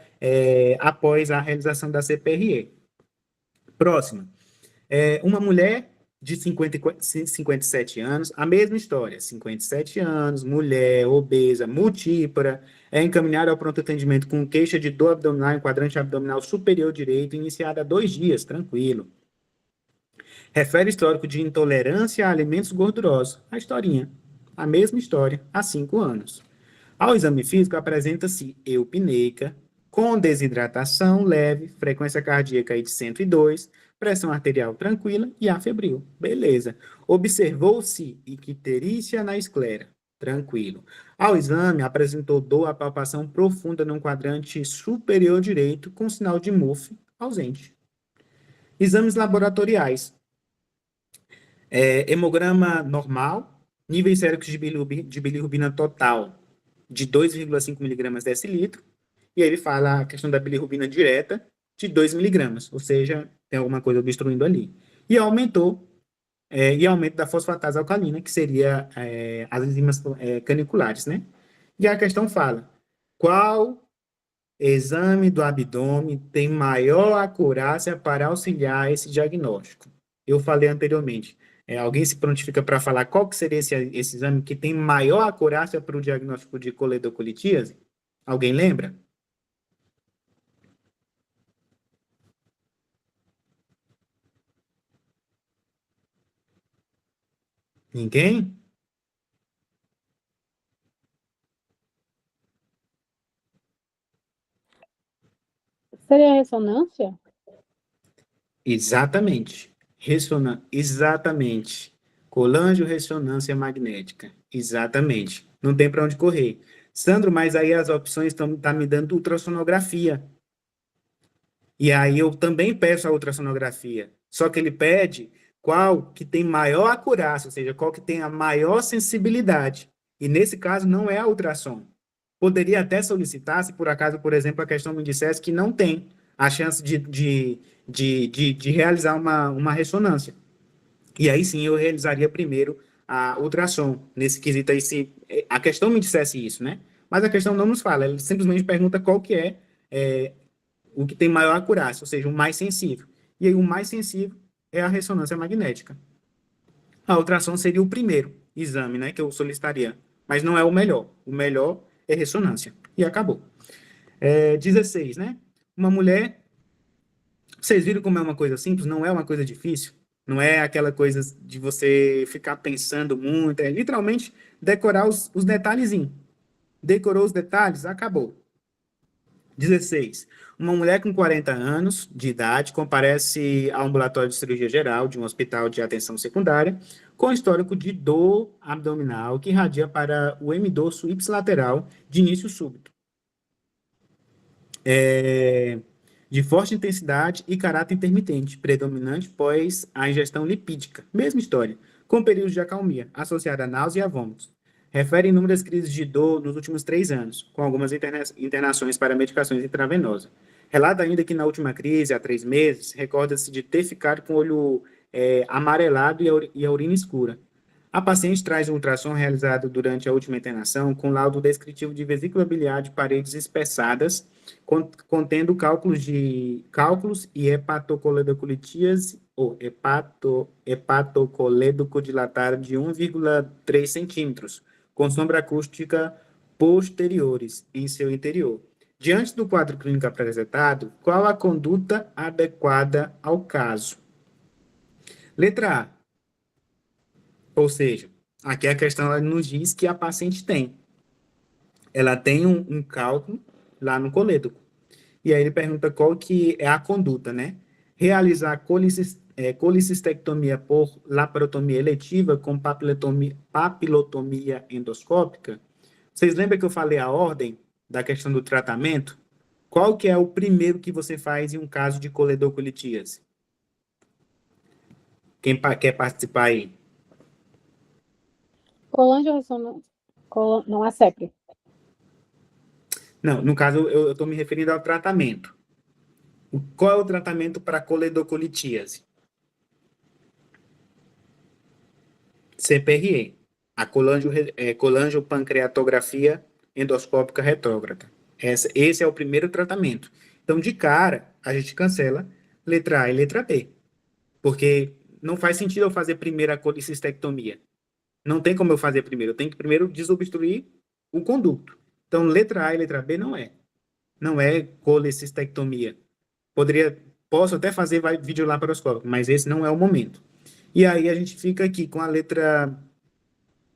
após a realização da CPRE. Próxima. Uma mulher de 57 anos, a mesma história, 57 anos, mulher, obesa, multípara, é encaminhada ao pronto atendimento com queixa de dor abdominal em quadrante abdominal superior direito, iniciada há 2 dias, tranquilo. Refere histórico de intolerância a alimentos gordurosos. A historinha, a mesma história, há 5 anos. Ao exame físico, apresenta-se eupneica, com desidratação leve, frequência cardíaca aí de 102, pressão arterial tranquila e afebril. Beleza. Observou-se icterícia na esclera. Tranquilo. Ao exame, apresentou dor à palpação profunda no quadrante superior direito, com sinal de MUF ausente. Exames laboratoriais. Hemograma normal, níveis séricos de bilirrubina total de 2,5 miligramas decilitro, e aí ele fala a questão da bilirrubina direta de 2 miligramas, ou seja, tem alguma coisa obstruindo ali. E aumento da fosfatase alcalina, que seria as enzimas caniculares, né? E a questão fala, qual exame do abdômen tem maior acurácia para auxiliar esse diagnóstico? Eu falei anteriormente. Alguém se prontifica para falar qual que seria esse exame que tem maior acurácia para o diagnóstico de coledocolitíase? Alguém lembra? Ninguém? Seria a ressonância? Exatamente. Exatamente. Colangio-ressonância magnética. Exatamente. Não tem para onde correr. Sandro, mas aí as opções estão me dando ultrassonografia. E aí eu também peço a ultrassonografia. Só que ele pede qual que tem maior acurácia, ou seja, qual que tem a maior sensibilidade. E nesse caso não é a ultrassom. Poderia até solicitar, se por acaso, por exemplo, a questão me dissesse que não tem a chance de realizar uma ressonância. E aí sim eu realizaria primeiro a ultrassom, nesse quesito aí, se a questão me dissesse isso, né? Mas a questão não nos fala, ela simplesmente pergunta qual que é o que tem maior acurácia, ou seja, o mais sensível. E aí o mais sensível é a ressonância magnética. A ultrassom seria o primeiro exame, né, que eu solicitaria, mas não é o melhor. O melhor é ressonância. E acabou. 16, né? Uma mulher. Vocês viram como é uma coisa simples? Não é uma coisa difícil. Não é aquela coisa de você ficar pensando muito. É literalmente decorar os detalhezinhos. Decorou os detalhes, acabou. 16. Uma mulher com 40 anos de idade comparece ao ambulatório de cirurgia geral de um hospital de atenção secundária com histórico de dor abdominal que irradia para o hemidorso ipsilateral de início súbito, de forte intensidade e caráter intermitente, predominante pós a ingestão lipídica. Mesma história, com períodos de acalmia, associada a náusea e a vômitos. Refere inúmeras crises de dor nos últimos 3 anos, com algumas internações para medicações intravenosas. Relata ainda que na última crise, há 3 meses, recorda-se de ter ficado com o olho amarelado e a urina escura. A paciente traz um ultrassom realizado durante a última internação com laudo descritivo de vesícula biliar de paredes espessadas, contendo cálculos e hepatocoledocolitias ou hepatocoledocodilatada de 1,3 centímetros, com sombra acústica posteriores em seu interior. Diante do quadro clínico apresentado, qual a conduta adequada ao caso? Letra A. Ou seja, aqui a questão ela nos diz que a paciente tem. Ela tem um cálculo lá no colédoco. E aí ele pergunta qual que é a conduta, né? Realizar colicistectomia por laparotomia eletiva com papilotomia endoscópica. Vocês lembram que eu falei a ordem da questão do tratamento? Qual que é o primeiro que você faz em um caso de coledocolitíase? Quem quer participar aí? Colangio-ressonância. Não é CEP. Não, no caso eu estou me referindo ao tratamento. Qual é o tratamento para coledocolitíase? CPRE, a colangiopancreatografia endoscópica retrógrada. Esse é o primeiro tratamento. Então, de cara, a gente cancela letra A e letra B, porque não faz sentido eu fazer primeiro a colicistectomia. Não tem como eu fazer primeiro. Eu tenho que primeiro desobstruir o conduto. Então, letra A e letra B não é. Não é colecistectomia. Posso até fazer videolaparoscópico, mas esse não é o momento. E aí a gente fica aqui com a letra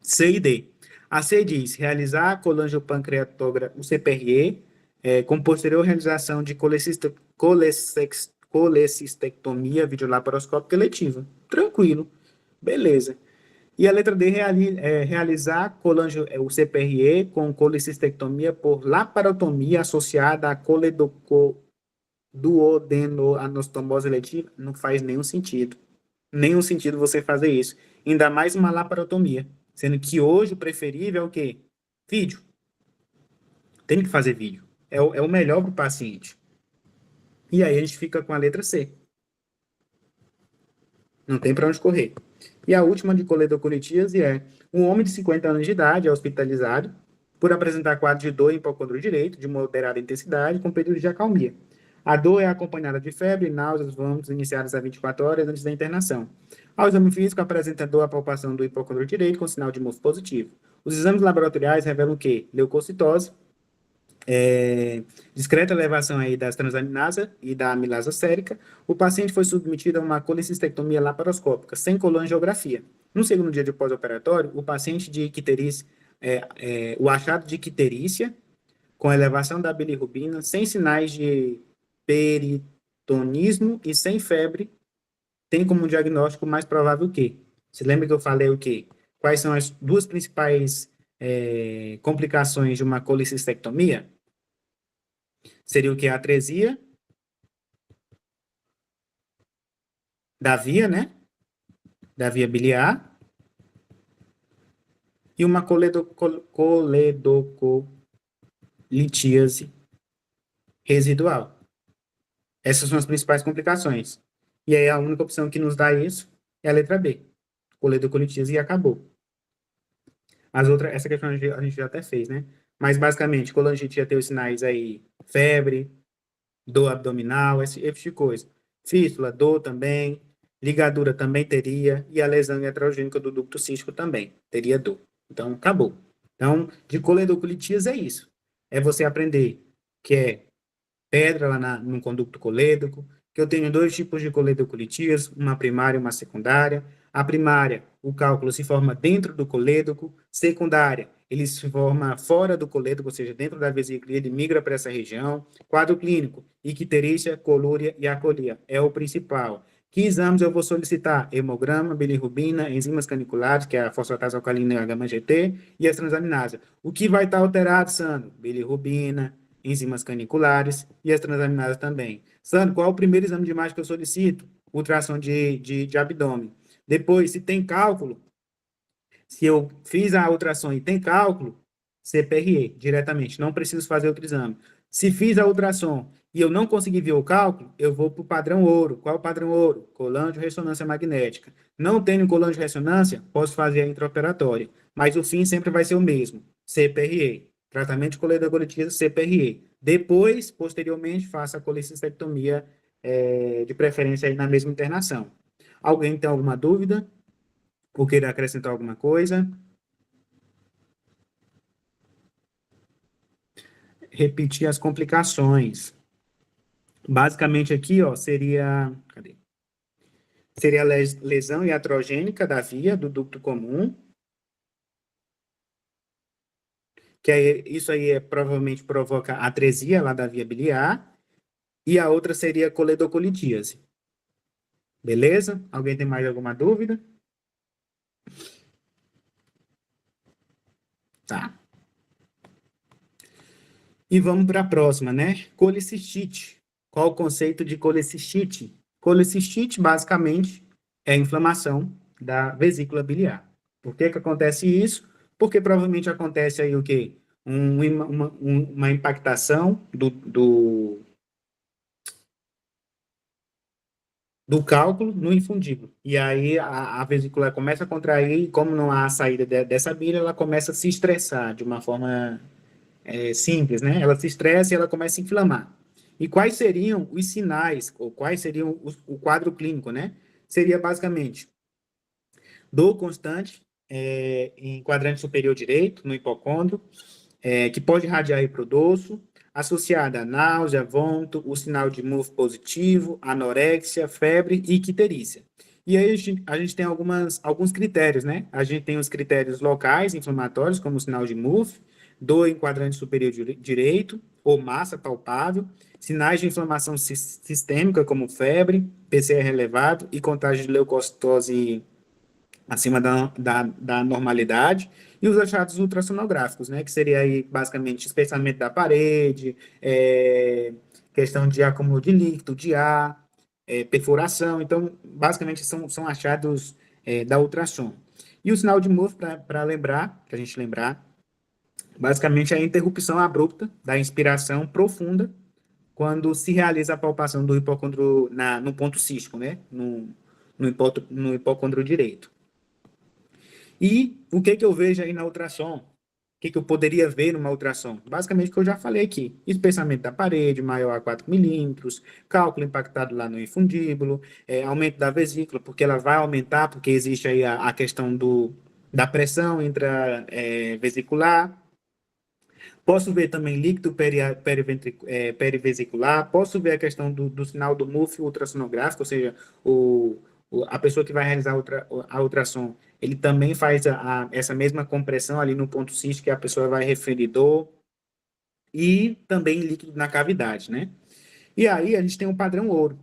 C e D. A C diz realizar a colangiopancreatografia, o CPRE, com posterior realização de colecistectomia videolaparoscópica eletiva. Tranquilo, beleza. E a letra D realizar o CPRE com colecistectomia por laparotomia associada a duodenanostombose eletiva. Não faz nenhum sentido. Nenhum sentido você fazer isso. Ainda mais uma laparotomia. Sendo que hoje o preferível é o quê? Vídeo. Tem que fazer vídeo. É o melhor para o paciente. E aí a gente fica com a letra C. Não tem para onde correr. E a última de coledocolitíase é um homem de 50 anos de idade é hospitalizado por apresentar quadro de dor em hipocondro direito, de moderada intensidade, com período de acalmia. A dor é acompanhada de febre, náuseas, vômitos iniciados a 24 horas antes da internação. Ao exame físico, apresenta dor à palpação do hipocondro direito com sinal de mofo positivo. Os exames laboratoriais revelam que leucocitose, discreta elevação aí das transaminasa e da amilasa sérica, o paciente foi submetido a uma colecistectomia laparoscópica, sem colangiografia. No segundo dia de pós-operatório, o paciente de icterícia, o achado de icterícia, com elevação da bilirrubina, sem sinais de peritonismo e sem febre, tem como diagnóstico mais provável o quê? Você lembra que eu falei o quê? Quais são as duas principais complicações de uma colecistectomia? Seria o que? A atresia da via, né? Da via biliar. E uma coledocolitíase residual. Essas são as principais complicações. E aí a única opção que nos dá isso é a letra B. Coledocolitíase e acabou. As outras, essa questão a gente já até fez, né? Mas basicamente, colangite já tem os sinais aí, febre, dor abdominal, esse tipo de coisa. Fístula, dor também, ligadura também teria, e a lesão iatrogênica do ducto cístico também teria dor. Então, acabou. Então, de coledocolitíase é isso. É você aprender que é pedra lá no conducto colédoco, que eu tenho dois tipos de coledocolitíase, uma primária e uma secundária. A primária, o cálculo se forma dentro do colédoco. Secundária, ele se forma fora do colédoco, ou seja, dentro da vesícula, e ele migra para essa região. Quadro clínico, icterícia, colúria e acolia. É o principal. Que exames eu vou solicitar? Hemograma, bilirrubina, enzimas caniculares, que é a fosfatase alcalina e a gama-GT, e as transaminases. O que vai estar alterado, Sandro? Bilirrubina, enzimas caniculares e as transaminases também. Sandro, qual é o primeiro exame de imagem que eu solicito? Ultrassom de abdômen. Depois, se tem cálculo, se eu fiz a ultrassom e tem cálculo, CPRE, diretamente, não preciso fazer outro exame. Se fiz a ultrassom e eu não consegui ver o cálculo, eu vou para o padrão ouro. Qual é o padrão ouro? Colangio-ressonância magnética. Não tenho colangio-ressonância, posso fazer a intraoperatória, mas o fim sempre vai ser o mesmo, CPRE. Tratamento de coledocolitíase, CPRE. Depois, posteriormente, faça a colecistectomia, de preferência aí na mesma internação. Alguém tem alguma dúvida? Ou queira acrescentar alguma coisa? Repetir as complicações. Basicamente aqui, ó, seria, cadê? Seria a lesão iatrogênica da via do ducto comum, que isso aí provavelmente provoca atresia lá da via biliar, e a outra seria coledocolitíase. Beleza? Alguém tem mais alguma dúvida? Tá. E vamos para a próxima, né? Colecistite. Qual o conceito de colecistite? Colecistite, basicamente, é a inflamação da vesícula biliar. Por que que acontece isso? Porque provavelmente acontece aí o quê? Uma impactação do cálculo no infundíbulo. E aí a vesícula começa a contrair, e como não há saída dessa bile, ela começa a se estressar de uma forma simples, né? Ela se estressa e ela começa a inflamar. E quais seriam os sinais, ou quais seriam o quadro clínico, né? Seria basicamente dor constante em quadrante superior direito, no hipocôndrio, que pode irradiar para o dorso, associada a náusea, vômito, o sinal de MUF positivo, anorexia, febre e icterícia. E aí a gente tem alguns critérios, né? A gente tem os critérios locais inflamatórios, como o sinal de MUF, dor em quadrante superior direito, ou massa palpável, sinais de inflamação sistêmica, como febre, PCR elevado e contagem de leucocitose acima da normalidade, e os achados ultrassonográficos, né, que seria aí basicamente espessamento da parede, questão de acúmulo de líquido, de ar, perfuração. Então, basicamente são achados da ultrassom. E o sinal de Murphy, para lembrar, para a gente lembrar, basicamente é a interrupção abrupta da inspiração profunda quando se realiza a palpação do hipocôndrio no ponto cístico, né, no hipocôndrio direito. E o que eu vejo aí na ultrassom? O que eu poderia ver numa ultrassom? Basicamente o que eu já falei aqui. Espessamento da parede, maior a 4 milímetros, cálculo impactado lá no infundíbulo, aumento da vesícula, porque ela vai aumentar, porque existe aí a questão da pressão intravesicular. Posso ver também líquido perivesicular, posso ver a questão do sinal do MUF ultrassonográfico, ou seja, a pessoa que vai realizar a ultrassom, ele também faz essa mesma compressão ali no ponto cístico que a pessoa vai referir dor, e também líquido na cavidade, né? E aí a gente tem um padrão ouro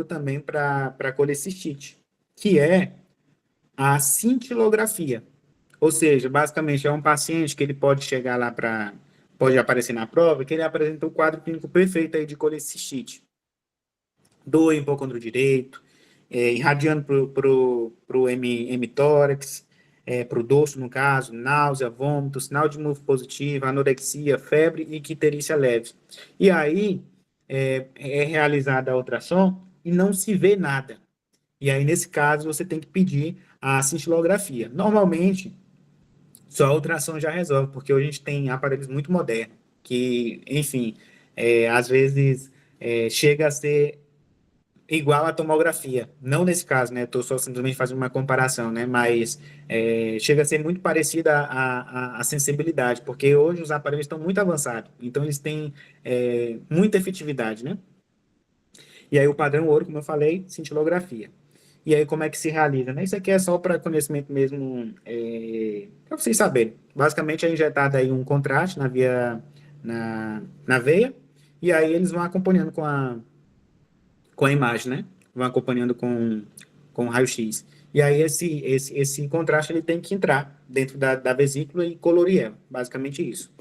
também para colecistite, que é a cintilografia. Ou seja, basicamente é um paciente que ele pode chegar lá pode aparecer na prova, que ele apresenta o quadro clínico perfeito aí de colecistite. Dor em hipocôndrio direito, irradiando para o hemitórax, para o dorso, no caso, náusea, vômito, sinal de MUF positivo, anorexia, febre e icterícia leve. E aí é realizada a ultrassom e não se vê nada. E aí, nesse caso, você tem que pedir a cintilografia. Normalmente, só a ultrassom já resolve, porque hoje a gente tem aparelhos muito modernos, que, enfim, às vezes chega a ser igual à tomografia. Não nesse caso, né? Estou só simplesmente fazendo uma comparação, né? Mas chega a ser muito parecida a sensibilidade, porque hoje os aparelhos estão muito avançados, então eles têm muita efetividade, né? E aí o padrão ouro, como eu falei, cintilografia. E aí como é que se realiza, né? Isso aqui é só para conhecimento mesmo, para vocês saberem. Basicamente é injetado aí um contraste na veia, e aí eles vão acompanhando com a imagem, né? Vão acompanhando com o raio-x. E aí esse contraste ele tem que entrar dentro da vesícula e colorir ela, basicamente isso.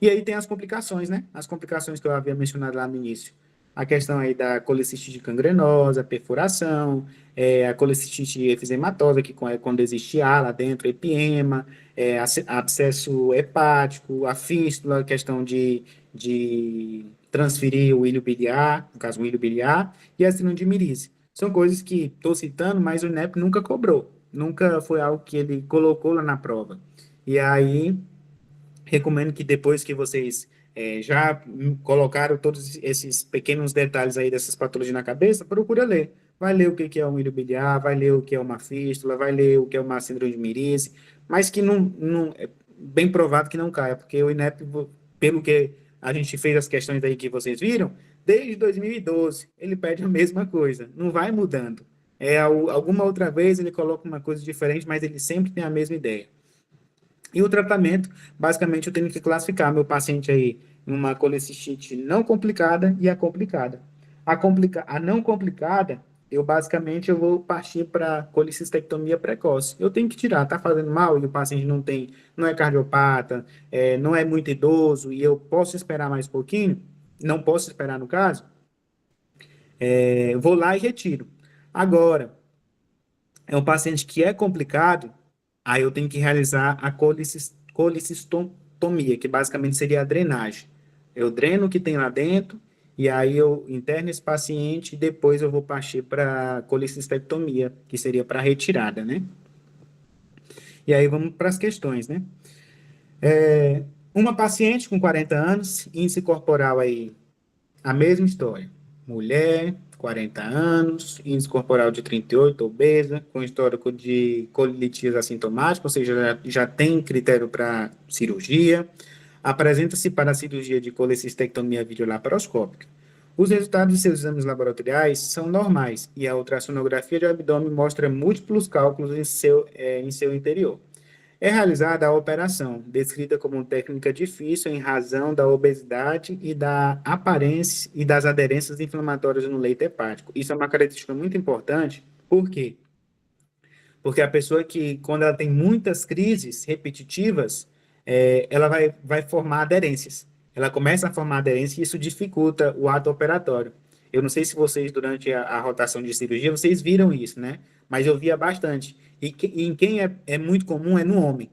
E aí tem as complicações, né? As complicações que eu havia mencionado lá no início. A questão aí da colecistite gangrenosa, perfuração, a colecistite efizematosa, que é quando existe A lá dentro, epiema, abscesso hepático, a fístula, a questão de transferir o ilho biliar, no caso o ilho biliar, e a síndrome de Mirise. São coisas que estou citando, mas o INEP nunca cobrou, nunca foi algo que ele colocou lá na prova. E aí recomendo que depois que vocês já colocaram todos esses pequenos detalhes aí dessas patologias na cabeça, procura ler. Vai ler o que é um ilho biliar, vai ler o que é uma fístula, vai ler o que é uma síndrome de Mirise, mas que não é bem provável que não caia, porque o INEP, pelo que a gente fez as questões aí que vocês viram, desde 2012 ele pede a mesma coisa, não vai mudando. Alguma outra vez ele coloca uma coisa diferente, mas ele sempre tem a mesma ideia. E o tratamento, basicamente, eu tenho que classificar meu paciente aí em uma colecistite não complicada e a complicada. A não complicada, eu vou partir para colicistectomia precoce. Eu tenho que tirar, tá fazendo mal e o paciente não é cardiopata, não é muito idoso e eu posso esperar mais um pouquinho, não posso esperar no caso, vou lá e retiro. Agora, é um paciente que é complicado, aí eu tenho que realizar a colicistotomia, que basicamente seria a drenagem. Eu dreno o que tem lá dentro, e aí eu interno esse paciente, e depois eu vou partir para a colicistectomia, que seria para retirada, né? E aí vamos para as questões, né? Uma paciente com 40 anos, índice corporal aí a mesma história. Mulher, 40 anos, índice corporal de 38, obesa, com histórico de colitias assintomática, ou seja, já tem critério para cirurgia. Apresenta-se para a cirurgia de colecistectomia videolaparoscópica. Os resultados de seus exames laboratoriais são normais e a ultrassonografia de abdômen mostra múltiplos cálculos em seu interior. É realizada a operação, descrita como técnica difícil em razão da obesidade e da aparência e das aderências inflamatórias no leito hepático. Isso é uma característica muito importante, por quê? Porque a pessoa que, quando ela tem muitas crises repetitivas, ela vai formar aderências. Ela começa a formar aderência e isso dificulta o ato operatório. Eu não sei se vocês, durante a rotação de cirurgia, vocês viram isso, né? Mas eu via bastante. E em quem é muito comum é no homem.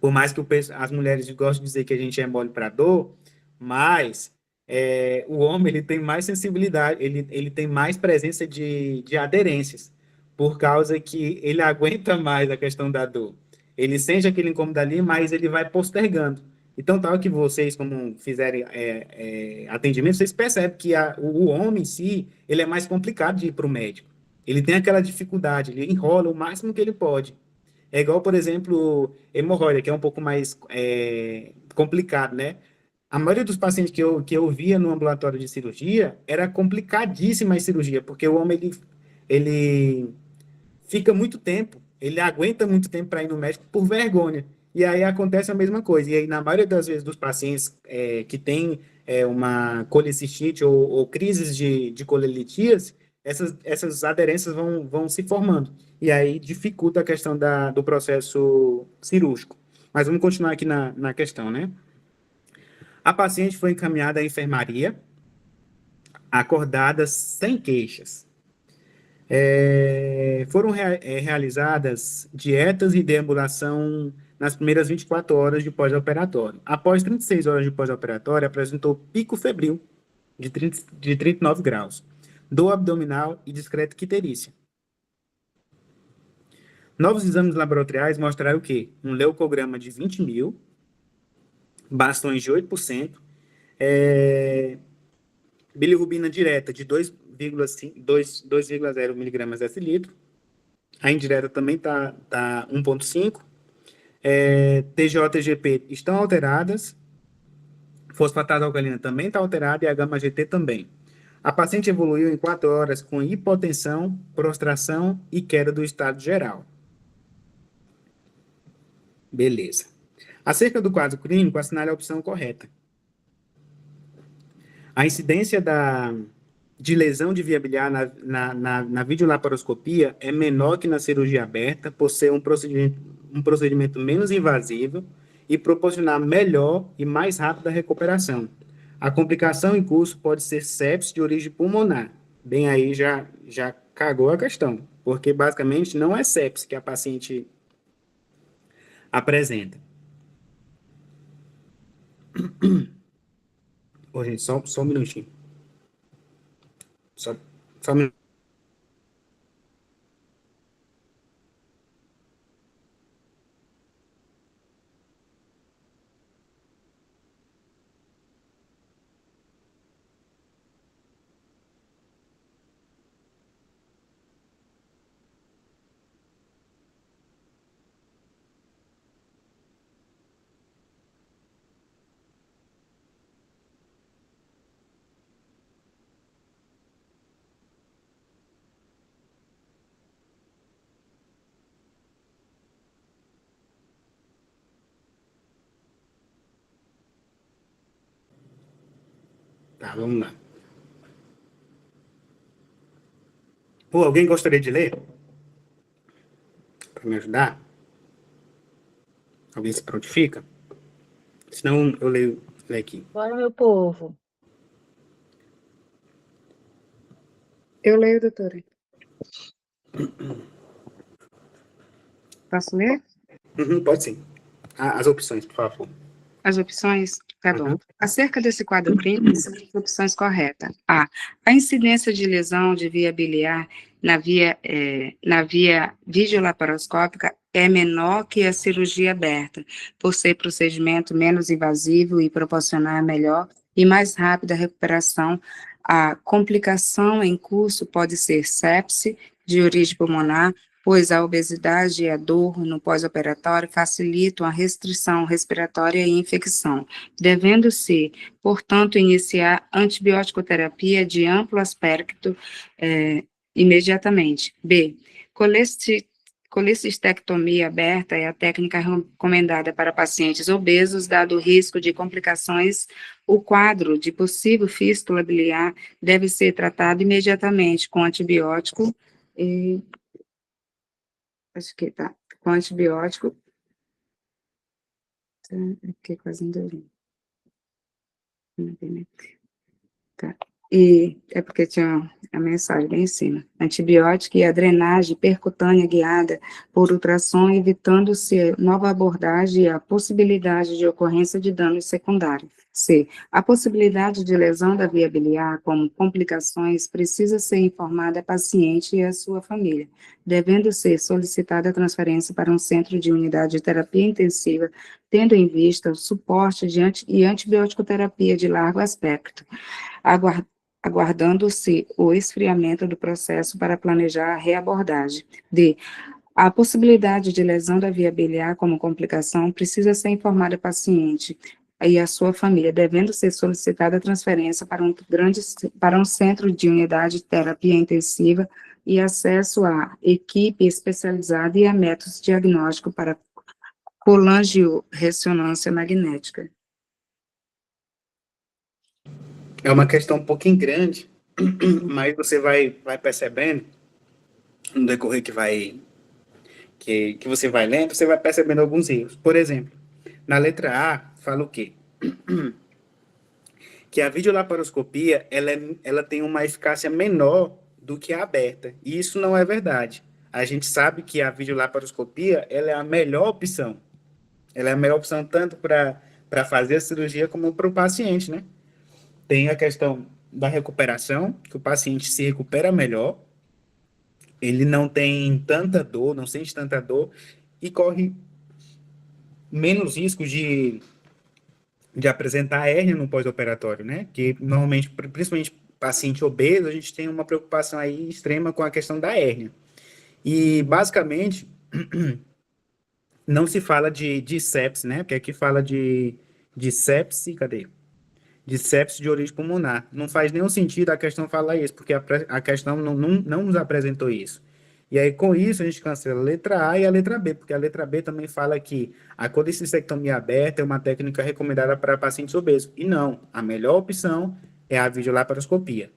Por mais que as mulheres gostem de dizer que a gente é mole para dor, mas o homem ele tem mais sensibilidade, ele tem mais presença de aderências, por causa que ele aguenta mais a questão da dor. Ele sente aquele incômodo ali, mas ele vai postergando. Então, tal que vocês, como fizerem atendimento, vocês percebem que o homem em si, ele é mais complicado de ir para o médico. Ele tem aquela dificuldade, ele enrola o máximo que ele pode. É igual, por exemplo, hemorroida, que é um pouco mais complicado, né? A maioria dos pacientes que eu via no ambulatório de cirurgia era complicadíssima a cirurgia, porque o homem ele fica muito tempo, ele aguenta muito tempo para ir no médico por vergonha. E aí acontece a mesma coisa. E aí, na maioria das vezes, dos pacientes que têm uma colecistite ou crises de colelitias, essas aderências vão se formando. E aí dificulta a questão do processo cirúrgico. Mas vamos continuar aqui na questão, né? A paciente foi encaminhada à enfermaria, acordada sem queixas. Foram realizadas dietas e deambulação nas primeiras 24 horas de pós-operatório. Após 36 horas de pós-operatório, apresentou pico febril de 39 graus, dor abdominal e discreta icterícia. Novos exames laboratoriais mostraram o quê? Um leucograma de 20.000, bastões de 8%, Bilirrubina direta de 2,0 miligramas decilitro. A indireta também está 1,5. TJ e GP estão alteradas. Fosfatase alcalina também está alterada e a gama-GT também. A paciente evoluiu em 4 horas com hipotensão, prostração e queda do estado geral. Beleza. Acerca do quadro clínico, assinale a opção correta. A incidência de lesão de via biliar na videolaparoscopia é menor que na cirurgia aberta, por ser um procedimento menos invasivo e proporcionar melhor e mais rápida recuperação. A complicação em curso pode ser sepse de origem pulmonar. Bem, aí já cagou a questão, porque basicamente não é sepse que a paciente apresenta. Ô, gente, só um minutinho. Só um minutinho. Tá, vamos lá. Pô, alguém gostaria de ler? Para me ajudar? Alguém se prontifica? Senão eu leio aqui. Bora, meu povo. Eu leio, doutora. Posso ler? Pode sim. As opções, por favor. As opções? Tá bom. Acerca desse quadro clínico, são as opções corretas. A incidência de lesão de via biliar na via videolaparoscópica é menor que a cirurgia aberta, por ser procedimento menos invasivo e proporcionar melhor e mais rápida recuperação. A complicação em curso pode ser sepse de origem pulmonar, pois a obesidade e a dor no pós-operatório facilitam a restrição respiratória e infecção, devendo-se, portanto, iniciar antibiótico-terapia de amplo aspecto imediatamente. B. Colecistectomia aberta é a técnica recomendada para pacientes obesos, dado o risco de complicações. O quadro de possível fístula biliar deve ser tratado imediatamente com antibiótico e acho que tá. Com antibiótico. Aqui quase endorinho. Tá. E é porque tinha a mensagem lá em cima. Antibiótico e a drenagem percutânea guiada por ultrassom, evitando-se nova abordagem e a possibilidade de ocorrência de danos secundários. C. A possibilidade de lesão da via biliar como complicações precisa ser informada a paciente e a sua família, devendo ser solicitada a transferência para um centro de unidade de terapia intensiva, tendo em vista o suporte e antibiótico-terapia de largo aspecto, aguardando-se o esfriamento do processo para planejar a reabordagem. D. A possibilidade de lesão da via biliar como complicação precisa ser informada ao paciente e a sua família, devendo ser solicitada a transferência para um centro de unidade de terapia intensiva e acesso a equipe especializada e a métodos diagnósticos para colangiorressonância magnética. É uma questão um pouquinho grande, mas você vai percebendo, no decorrer que você vai lendo, você vai percebendo alguns erros. Por exemplo, na letra A, fala o quê? Que a videolaparoscopia, ela tem uma eficácia menor do que a aberta. E isso não é verdade. A gente sabe que a videolaparoscopia, ela é a melhor opção. Ela é a melhor opção tanto para fazer a cirurgia como para o paciente, né? Tem a questão da recuperação, que o paciente se recupera melhor, ele não tem tanta dor, não sente tanta dor e corre menos risco de apresentar hérnia no pós-operatório, né? Que normalmente, principalmente paciente obeso, a gente tem uma preocupação aí extrema com a questão da hérnia. E, basicamente, não se fala de sepse, né? Porque aqui fala de sepse, cadê? De sepse de origem pulmonar. Não faz nenhum sentido a questão falar isso, porque a questão não nos apresentou isso. E aí, com isso, a gente cancela a letra A e a letra B, porque a letra B também fala que a colecistectomia aberta é uma técnica recomendada para pacientes obesos. E não, a melhor opção é a videolaparoscopia.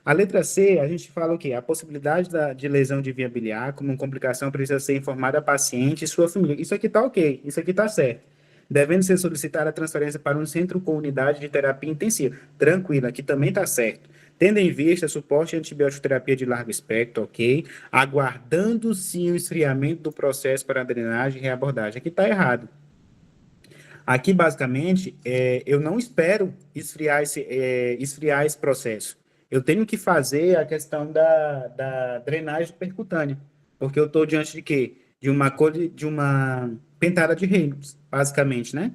A letra C, a gente fala o quê? A possibilidade de lesão de via biliar como complicação precisa ser informada a paciente e sua família. Isso aqui está ok, isso aqui está certo. Devendo ser solicitada a transferência para um centro com unidade de terapia intensiva. Tranquilo, aqui também está certo. Tendo em vista suporte e antibiótico-terapia de largo espectro, ok? Aguardando sim o esfriamento do processo para a drenagem e reabordagem. Aqui está errado. Aqui, basicamente, eu não espero esfriar esse processo. Eu tenho que fazer a questão da drenagem percutânea, porque eu estou diante de quê? De uma pentada de Reynolds, basicamente, né?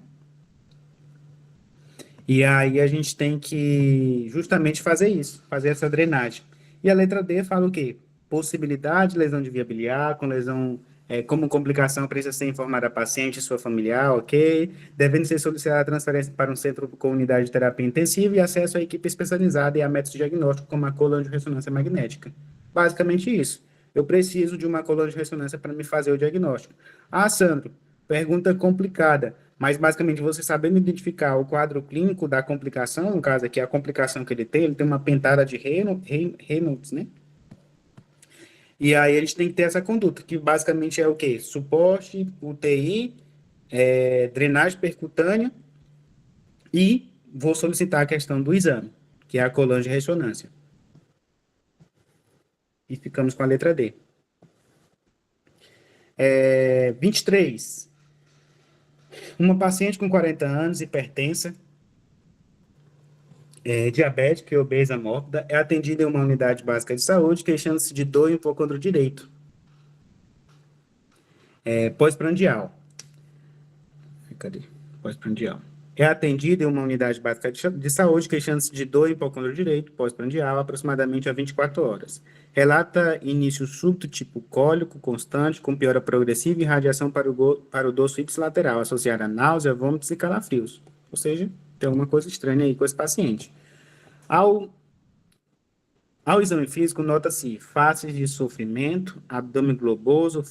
E aí a gente tem que justamente fazer isso, fazer essa drenagem. E a letra D fala o quê? Possibilidade de lesão de via biliar, com lesão, como complicação precisa ser informada a paciente e sua familiar, ok? Devendo ser solicitada a transferência para um centro com unidade de terapia intensiva e acesso à equipe especializada e a métodos diagnósticos como a colangio-ressonância magnética. Basicamente isso. Eu preciso de uma colangio-ressonância para me fazer o diagnóstico. Ah, Sandro, pergunta complicada. Mas, basicamente, você sabendo identificar o quadro clínico da complicação, no caso aqui, a complicação que ele tem uma pentada de Reynolds, né? E aí a gente tem que ter essa conduta, que basicamente é o quê? Suporte, UTI, drenagem percutânea e vou solicitar a questão do exame, que é a colangio-ressonância. E ficamos com a letra D. 23. Uma paciente com 40 anos, hipertensa, diabética e obesa mórbida, é atendida em uma unidade básica de saúde, queixando-se de dor em hipocôndrio direito. Pós-prandial. Cadê? Pós-prandial. É atendida em uma unidade básica de saúde, queixando-se de dor em hipocôndrio direito, pós-prandial, aproximadamente há 24 horas. Relata início súbito, tipo cólico, constante, com piora progressiva e radiação para o dorso ipsilateral, associada a náusea, vômitos e calafrios. Ou seja, tem alguma coisa estranha aí com esse paciente. Ao exame físico, nota-se faces de sofrimento, abdômen globoso,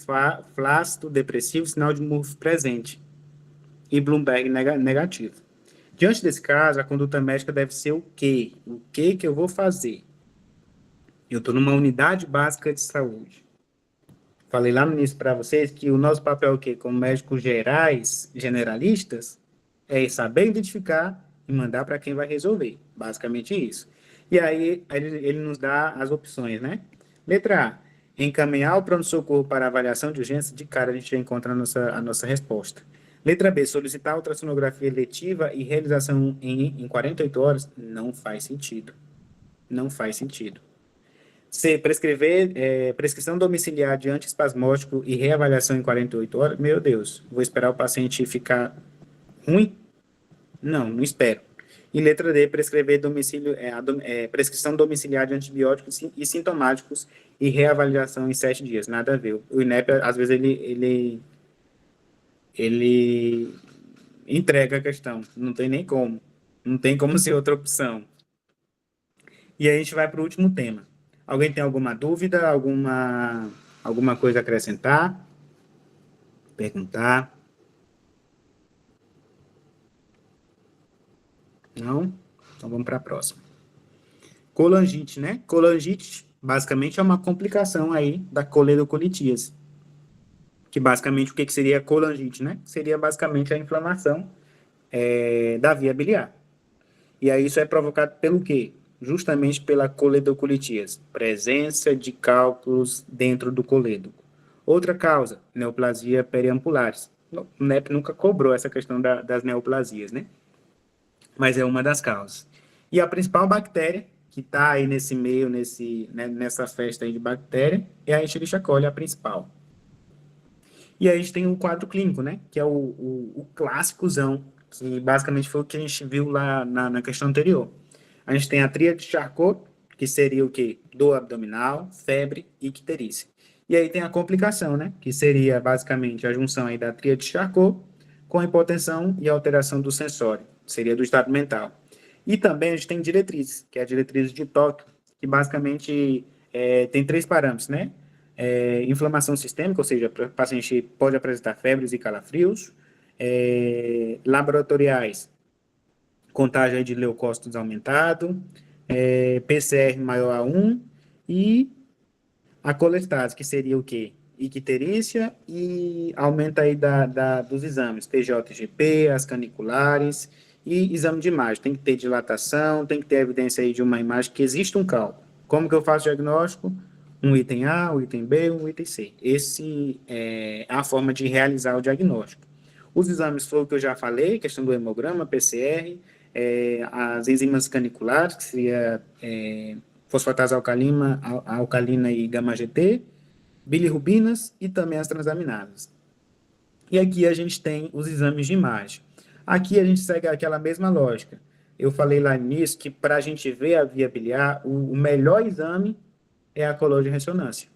flácido, depressivo, sinal de murro presente e Bloomberg negativo. Diante desse caso, a conduta médica deve ser o quê? O que eu vou fazer? Eu estou numa unidade básica de saúde. Falei lá no início para vocês que o nosso papel é o quê? Como médicos gerais, generalistas, é saber identificar e mandar para quem vai resolver. Basicamente isso. E aí ele nos dá as opções, né? Letra A, encaminhar o pronto-socorro para avaliação de urgência. De cara a gente já encontra a nossa resposta. Letra B, solicitar ultrassonografia letiva e realização em 48 horas. Não faz sentido. Não faz sentido. C, prescrição domiciliar de antiespasmódico e reavaliação em 48 horas. Meu Deus, vou esperar o paciente ficar ruim? Não espero. E letra D, prescrever prescrição domiciliar de antibióticos e sintomáticos e reavaliação em 7 dias. Nada a ver. O INEP, às vezes, ele entrega a questão. Não tem nem como. Não tem como ser outra opção. E aí a gente vai para o último tema. Alguém tem alguma dúvida? Alguma coisa a acrescentar? Perguntar? Não? Então vamos para a próxima. Colangite, né? Colangite, basicamente, é uma complicação aí da coledocolitíase. Que basicamente, o que seria colangite, né? Seria basicamente a inflamação da via biliar. E aí isso é provocado pelo quê? Justamente pela coledocolitíase. Presença de cálculos dentro do colédoco. Outra causa, neoplasia periampulares. O NEP nunca cobrou essa questão das neoplasias, né? Mas é uma das causas. E a principal bactéria que está aí nesse meio, nessa festa aí de bactéria, é a Escherichia coli, a principal. E aí a gente tem o quadro clínico, né? Que é o clássicozão, que basicamente foi o que a gente viu lá na questão anterior. A gente tem a tríade de Charcot, que seria o quê? Dor abdominal, febre e icterícia. E aí tem a complicação, né? Que seria basicamente a junção aí da tríade de Charcot com a hipotensão e alteração do sensório, seria do estado mental. E também a gente tem diretrizes, que é a diretriz de Tóquio, que basicamente tem 3 parâmetros, né? Inflamação sistêmica, ou seja, o paciente pode apresentar febres e calafrios, laboratoriais, contagem de leucócitos aumentado, PCR maior a 1 e a colestase, que seria o quê? Icterícia e aumenta aí dos exames, TJGP, as caniculares e exame de imagem. Tem que ter dilatação, tem que ter evidência aí de uma imagem que existe um cálculo. Como que eu faço o diagnóstico? Um item A, um item B, um item C. Esse é a forma de realizar o diagnóstico. Os exames foi o que eu já falei, questão do hemograma, PCR, as enzimas caniculares, que seria fosfatase alcalina e gama-GT, bilirrubinas e também as transaminases. E aqui a gente tem os exames de imagem. Aqui a gente segue aquela mesma lógica. Eu falei lá nisso que para a gente ver a via biliar, o melhor exame é a coluna de ressonância.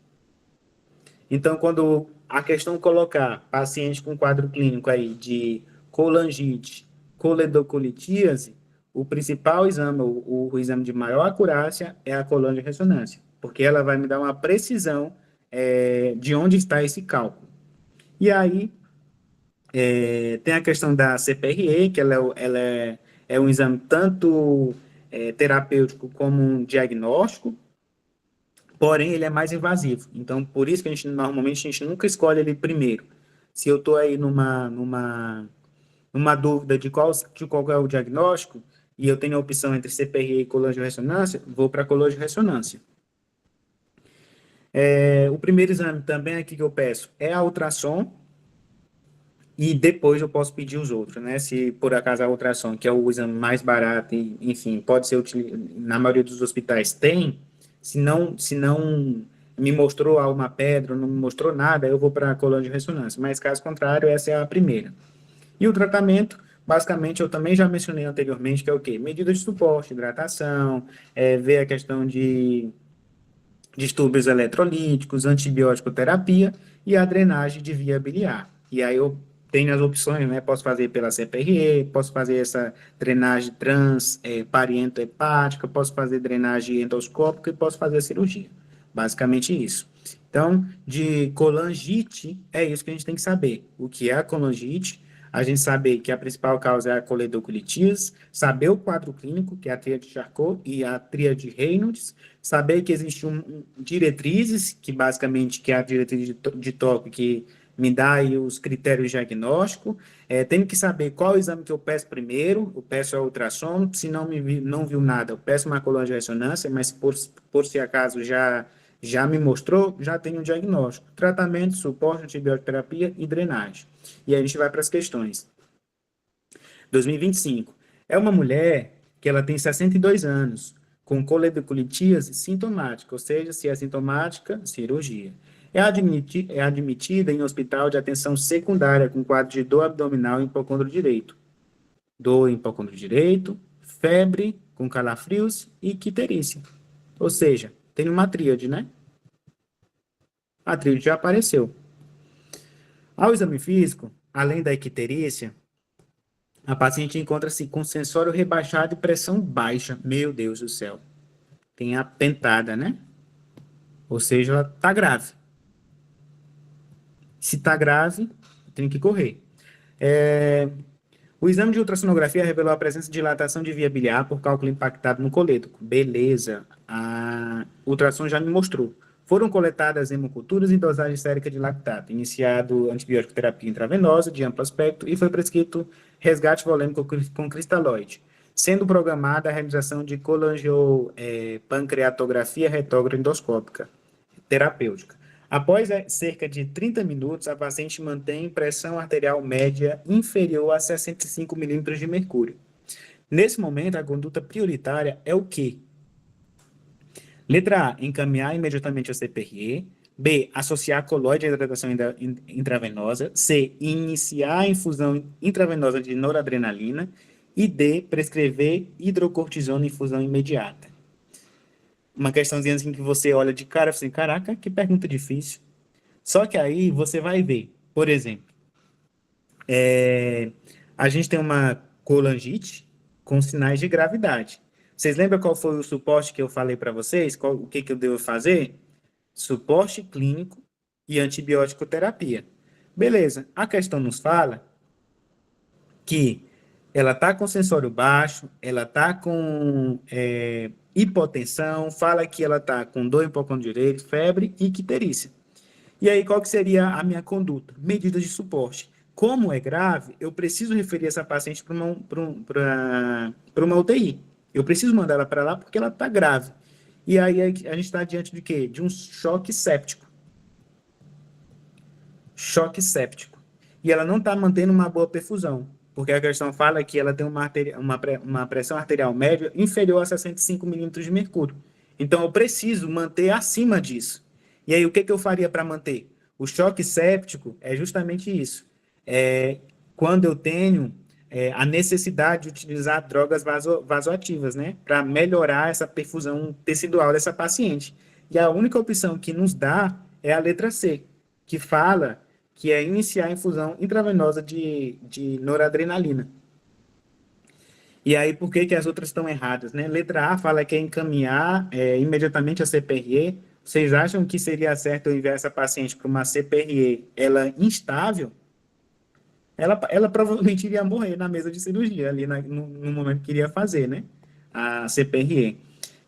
Então, quando a questão colocar paciente com quadro clínico aí de colangite, coledocolitíase, o principal exame, o exame de maior acurácia é a coluna de ressonância, porque ela vai me dar uma precisão de onde está esse cálculo. E aí, tem a questão da CPRE, que ela é um exame tanto terapêutico como um diagnóstico, porém ele é mais invasivo. Então, por isso que normalmente a gente nunca escolhe ele primeiro. Se eu estou aí numa dúvida de qual é o diagnóstico, e eu tenho a opção entre CPRE e colangio-ressonância, vou para a colangio-ressonância. O primeiro exame também aqui que eu peço é a ultrassom, e depois eu posso pedir os outros, né? Se por acaso a ultrassom, que é o exame mais barato, e, enfim, pode ser utilizado, na maioria dos hospitais tem, se não me mostrou uma pedra, não me mostrou nada, eu vou para a coluna de ressonância, mas caso contrário, essa é a primeira. E o tratamento, basicamente, eu também já mencionei anteriormente, que é o quê? Medidas de suporte, hidratação, ver a questão de distúrbios eletrolíticos, antibiótico terapia e a drenagem de via biliar. E aí eu tenho as opções, né? Posso fazer pela CPRE, posso fazer essa drenagem pariento-hepática, posso fazer drenagem endoscópica e posso fazer a cirurgia. Basicamente isso. Então, de colangite, é isso que a gente tem que saber. O que é a colangite? A gente saber que a principal causa é a coledocolitíase, saber o quadro clínico, que é a tríade de Charcot e a tríade Reynolds, saber que existe diretrizes, que basicamente que é a diretriz de Tóquio, que me dá aí os critérios diagnósticos. Tenho que saber qual exame que eu peço primeiro, eu peço a ultrassom, se não viu nada, eu peço uma coluna de ressonância, mas por se acaso já me mostrou, já tem um diagnóstico. Tratamento, suporte, antibioterapia e drenagem. E aí a gente vai para as questões. 2025. É uma mulher que ela tem 62 anos, com coledocolitíase sintomática, ou seja, se é sintomática, cirurgia. É admitida em hospital de atenção secundária com quadro de dor abdominal em hipocôndrio direito. Dor em hipocôndrio direito, febre com calafrios e icterícia. Ou seja, tem uma tríade, né? A tríade já apareceu. Ao exame físico, além da icterícia, a paciente encontra-se com sensório rebaixado e pressão baixa. Meu Deus do céu. Tem a pentada, né? Ou seja, ela está grave. Se está grave, tem que correr. O exame de ultrassonografia revelou a presença de dilatação de via biliar por cálculo impactado no colédoco. Beleza. A ultrassom já me mostrou. Foram coletadas hemoculturas e dosagem sérica de lactato. Iniciado antibiótico terapia intravenosa de amplo espectro e foi prescrito resgate volêmico com cristalóide, sendo programada a realização de colangiopancreatografia retroendoscópica terapêutica. Após cerca de 30 minutos, a paciente mantém pressão arterial média inferior a 65 milímetros de mercúrio. Nesse momento, a conduta prioritária é o quê? Letra A, encaminhar imediatamente ao CPRE. B, associar colóide à hidratação intravenosa. C, iniciar a infusão intravenosa de noradrenalina. E D, prescrever hidrocortisona em infusão imediata. uma questãozinha assim que você olha de cara e fala assim, caraca, que pergunta difícil. Só que aí você vai ver, por exemplo, a gente tem uma colangite com sinais de gravidade. Vocês lembram qual foi o suporte que eu falei para vocês? O que que eu devo fazer? Suporte clínico e antibiótico terapia. Beleza. A questão nos fala que ela está com sensório baixo, ela está com hipotensão, fala que ela está com dor em hipocôndrio direito, febre e icterícia. E aí, qual que seria a minha conduta? Medidas de suporte. Como é grave, eu preciso referir essa paciente para uma UTI. Eu preciso mandar ela para lá porque ela está grave. E aí a gente está diante de quê? De um choque séptico. Choque séptico. E ela não está mantendo uma boa perfusão, porque a questão fala que ela tem uma pressão arterial média inferior a 65 milímetros de mercúrio. Então, eu preciso manter acima disso. E aí, o que eu faria para manter? O choque séptico é justamente isso. É quando eu tenho a necessidade de utilizar drogas vasoativas, né? Para melhorar essa perfusão tecidual dessa paciente. E a única opção que nos dá é a letra C, que fala que é iniciar a infusão intravenosa de noradrenalina. E aí, por que as outras estão erradas, né? Letra A fala que é encaminhar imediatamente a CPRE. Vocês acham que seria certo eu enviar essa paciente para uma CPRE, ela instável? Ela provavelmente iria morrer na mesa de cirurgia, ali no momento que iria fazer, né? A CPRE.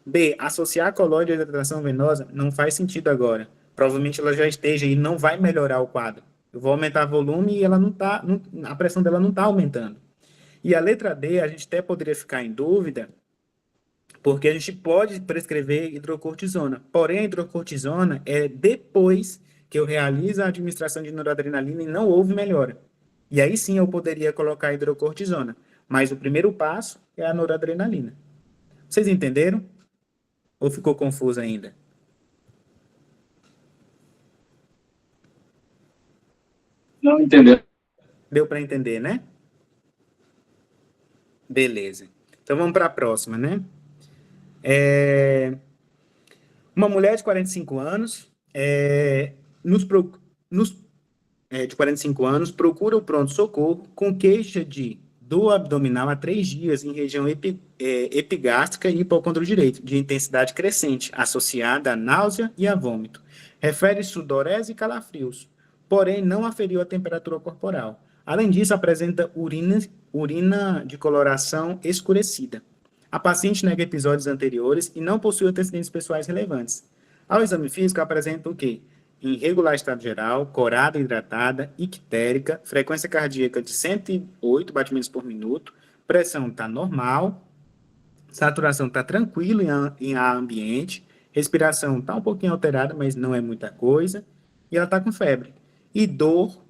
B, associar colóide à hidratação venosa não faz sentido agora. Provavelmente ela já esteja e não vai melhorar o quadro. Eu vou aumentar volume e ela não tá, a pressão dela não está aumentando. E a letra D, a gente até poderia ficar em dúvida, porque a gente pode prescrever hidrocortisona. Porém, a hidrocortisona é depois que eu realizo a administração de noradrenalina e não houve melhora. E aí sim eu poderia colocar a hidrocortisona. Mas o primeiro passo é a noradrenalina. Vocês entenderam? Ou ficou confuso ainda? Não entendeu. Deu para entender, né? Beleza. Então vamos para a próxima, né? Uma mulher de 45 anos, nos, pro- nos de 45 anos procura o pronto-socorro com queixa de dor abdominal há 3 dias em região epigástrica e hipocôndrio direito, de intensidade crescente, associada a náusea e a vômito. Refere sudorese e calafrios, porém não aferiu a temperatura corporal. Além disso, apresenta urina de coloração escurecida. A paciente nega episódios anteriores e não possui antecedentes pessoais relevantes. Ao exame físico, apresenta o quê? Irregular estado geral, corada hidratada, ictérica, frequência cardíaca de 108 batimentos por minuto, pressão está normal, saturação está tranquilo em ar ambiente, respiração está um pouquinho alterada, mas não é muita coisa, e ela está com febre. E dor,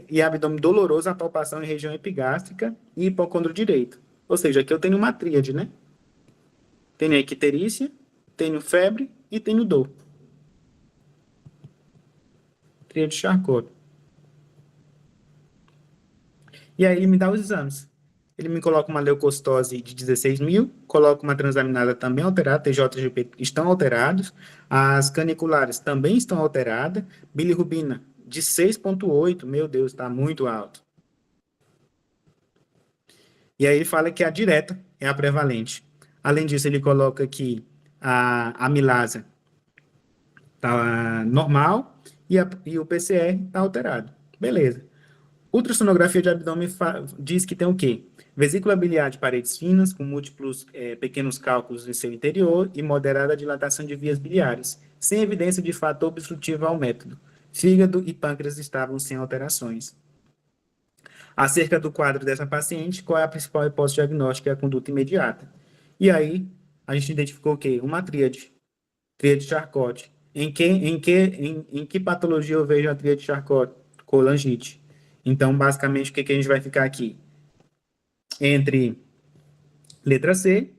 e abdômen doloroso, a palpação em região epigástrica e hipocôndrio direito. Ou seja, aqui eu tenho uma tríade, né? Tenho a icterícia, tenho febre e tenho dor. Tríade Charcot. E aí ele me dá os exames. Ele me coloca uma leucocitose de 16.000, coloca uma transaminada também alterada, TJGP estão alterados, as caniculares também estão alteradas, bilirrubina de 6,8, meu Deus, está muito alto. E aí ele fala que a direta é a prevalente. Além disso, ele coloca que a amilasa está normal e o PCR está alterado. Beleza. Ultrassonografia de abdômen diz que tem o quê? Vesícula biliar de paredes finas, com múltiplos pequenos cálculos em seu interior e moderada dilatação de vias biliares, sem evidência de fator obstrutivo ao método. Fígado e pâncreas estavam sem alterações. Acerca do quadro dessa paciente, qual é a principal hipótese diagnóstica e a conduta imediata? E aí, a gente identificou o quê? Uma tríade Charcot. Em que patologia eu vejo a tríade Charcot? Colangite. Então, basicamente, o que a gente vai ficar aqui? Entre letra C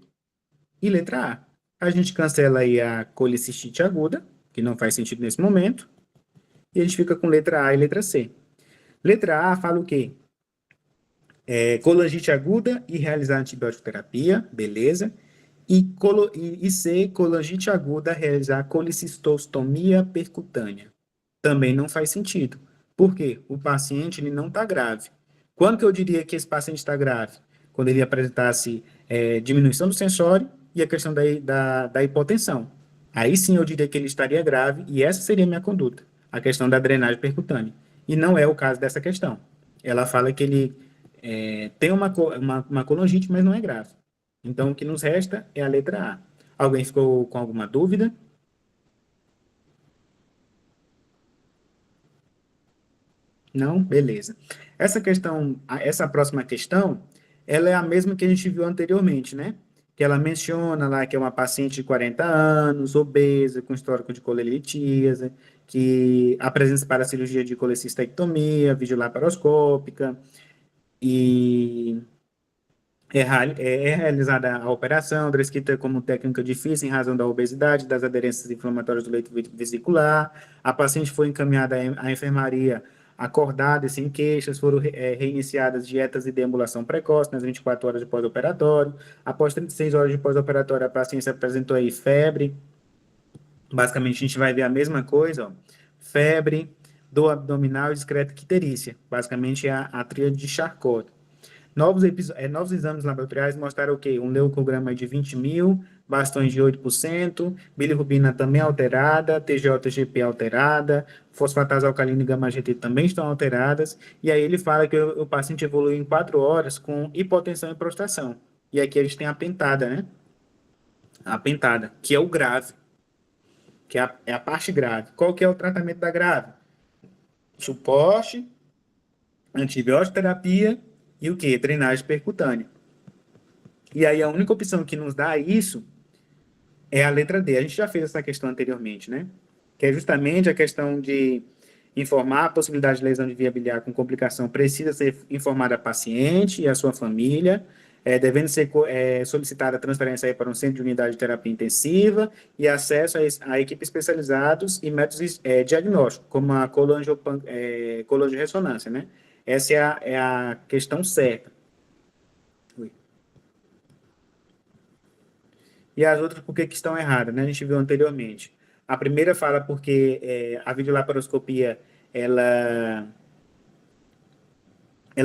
e letra A. A gente cancela aí a colicistite aguda, que não faz sentido nesse momento, e a gente fica com letra A e letra C. Letra A fala o quê? Colangite aguda e realizar antibiótico terapia, beleza. E C, colangite aguda, realizar colicistostomia percutânea. Também não faz sentido. Por quê? O paciente ele não está grave. Quando que eu diria que esse paciente está grave? Quando ele apresentasse diminuição do sensório e a questão da hipotensão. Aí sim eu diria que ele estaria grave e essa seria a minha conduta, a questão da drenagem percutânea. E não é o caso dessa questão. Ela fala que ele tem uma colangite, mas não é grave. Então, o que nos resta é a letra A. Alguém ficou com alguma dúvida? Não? Beleza. Essa próxima questão, ela é a mesma que a gente viu anteriormente, né? Que ela menciona lá que é uma paciente de 40 anos, obesa, com histórico de colelitíase, que apresenta para a cirurgia de colecistectomia, videolaparoscópica, e é realizada a operação, descrita como técnica difícil em razão da obesidade, das aderências inflamatórias do leito vesicular. A paciente foi encaminhada à enfermaria acordada e sem queixas, foram reiniciadas dietas e deambulação precoce nas 24 horas de pós-operatório. Após 36 horas de pós-operatório, a paciente apresentou aí febre. Basicamente, a gente vai ver a mesma coisa, ó. Febre, dor abdominal e discreta icterícia. Basicamente, é a tríade de Charcot. Novos exames laboratoriais mostraram o quê? Um leucograma de 20.000, bastões de 8%, bilirrubina também alterada, TGO-TGP alterada, fosfatase alcalina e gama-GT também estão alteradas, e aí ele fala que o paciente evoluiu em 4 horas com hipotensão e prostração. E aqui a gente tem a pentada, né? A pentada, que é o grave, que é a parte grave. Qual que é o tratamento da grave? Suporte, antibiótico terapia e o quê? Drenagem percutânea. E aí a única opção que nos dá isso é a letra D. A gente já fez essa questão anteriormente, né? Que é justamente a questão de informar a possibilidade de lesão de via biliar com complicação precisa ser informada a paciente e a sua família, devendo ser solicitada a transferência aí para um centro de unidade de terapia intensiva e acesso a equipes especializados e métodos diagnósticos, como a colangirressonância, né? Essa é a questão certa. E as outras por que estão erradas, né? A gente viu anteriormente. A primeira fala porque a videolaparoscopia, ela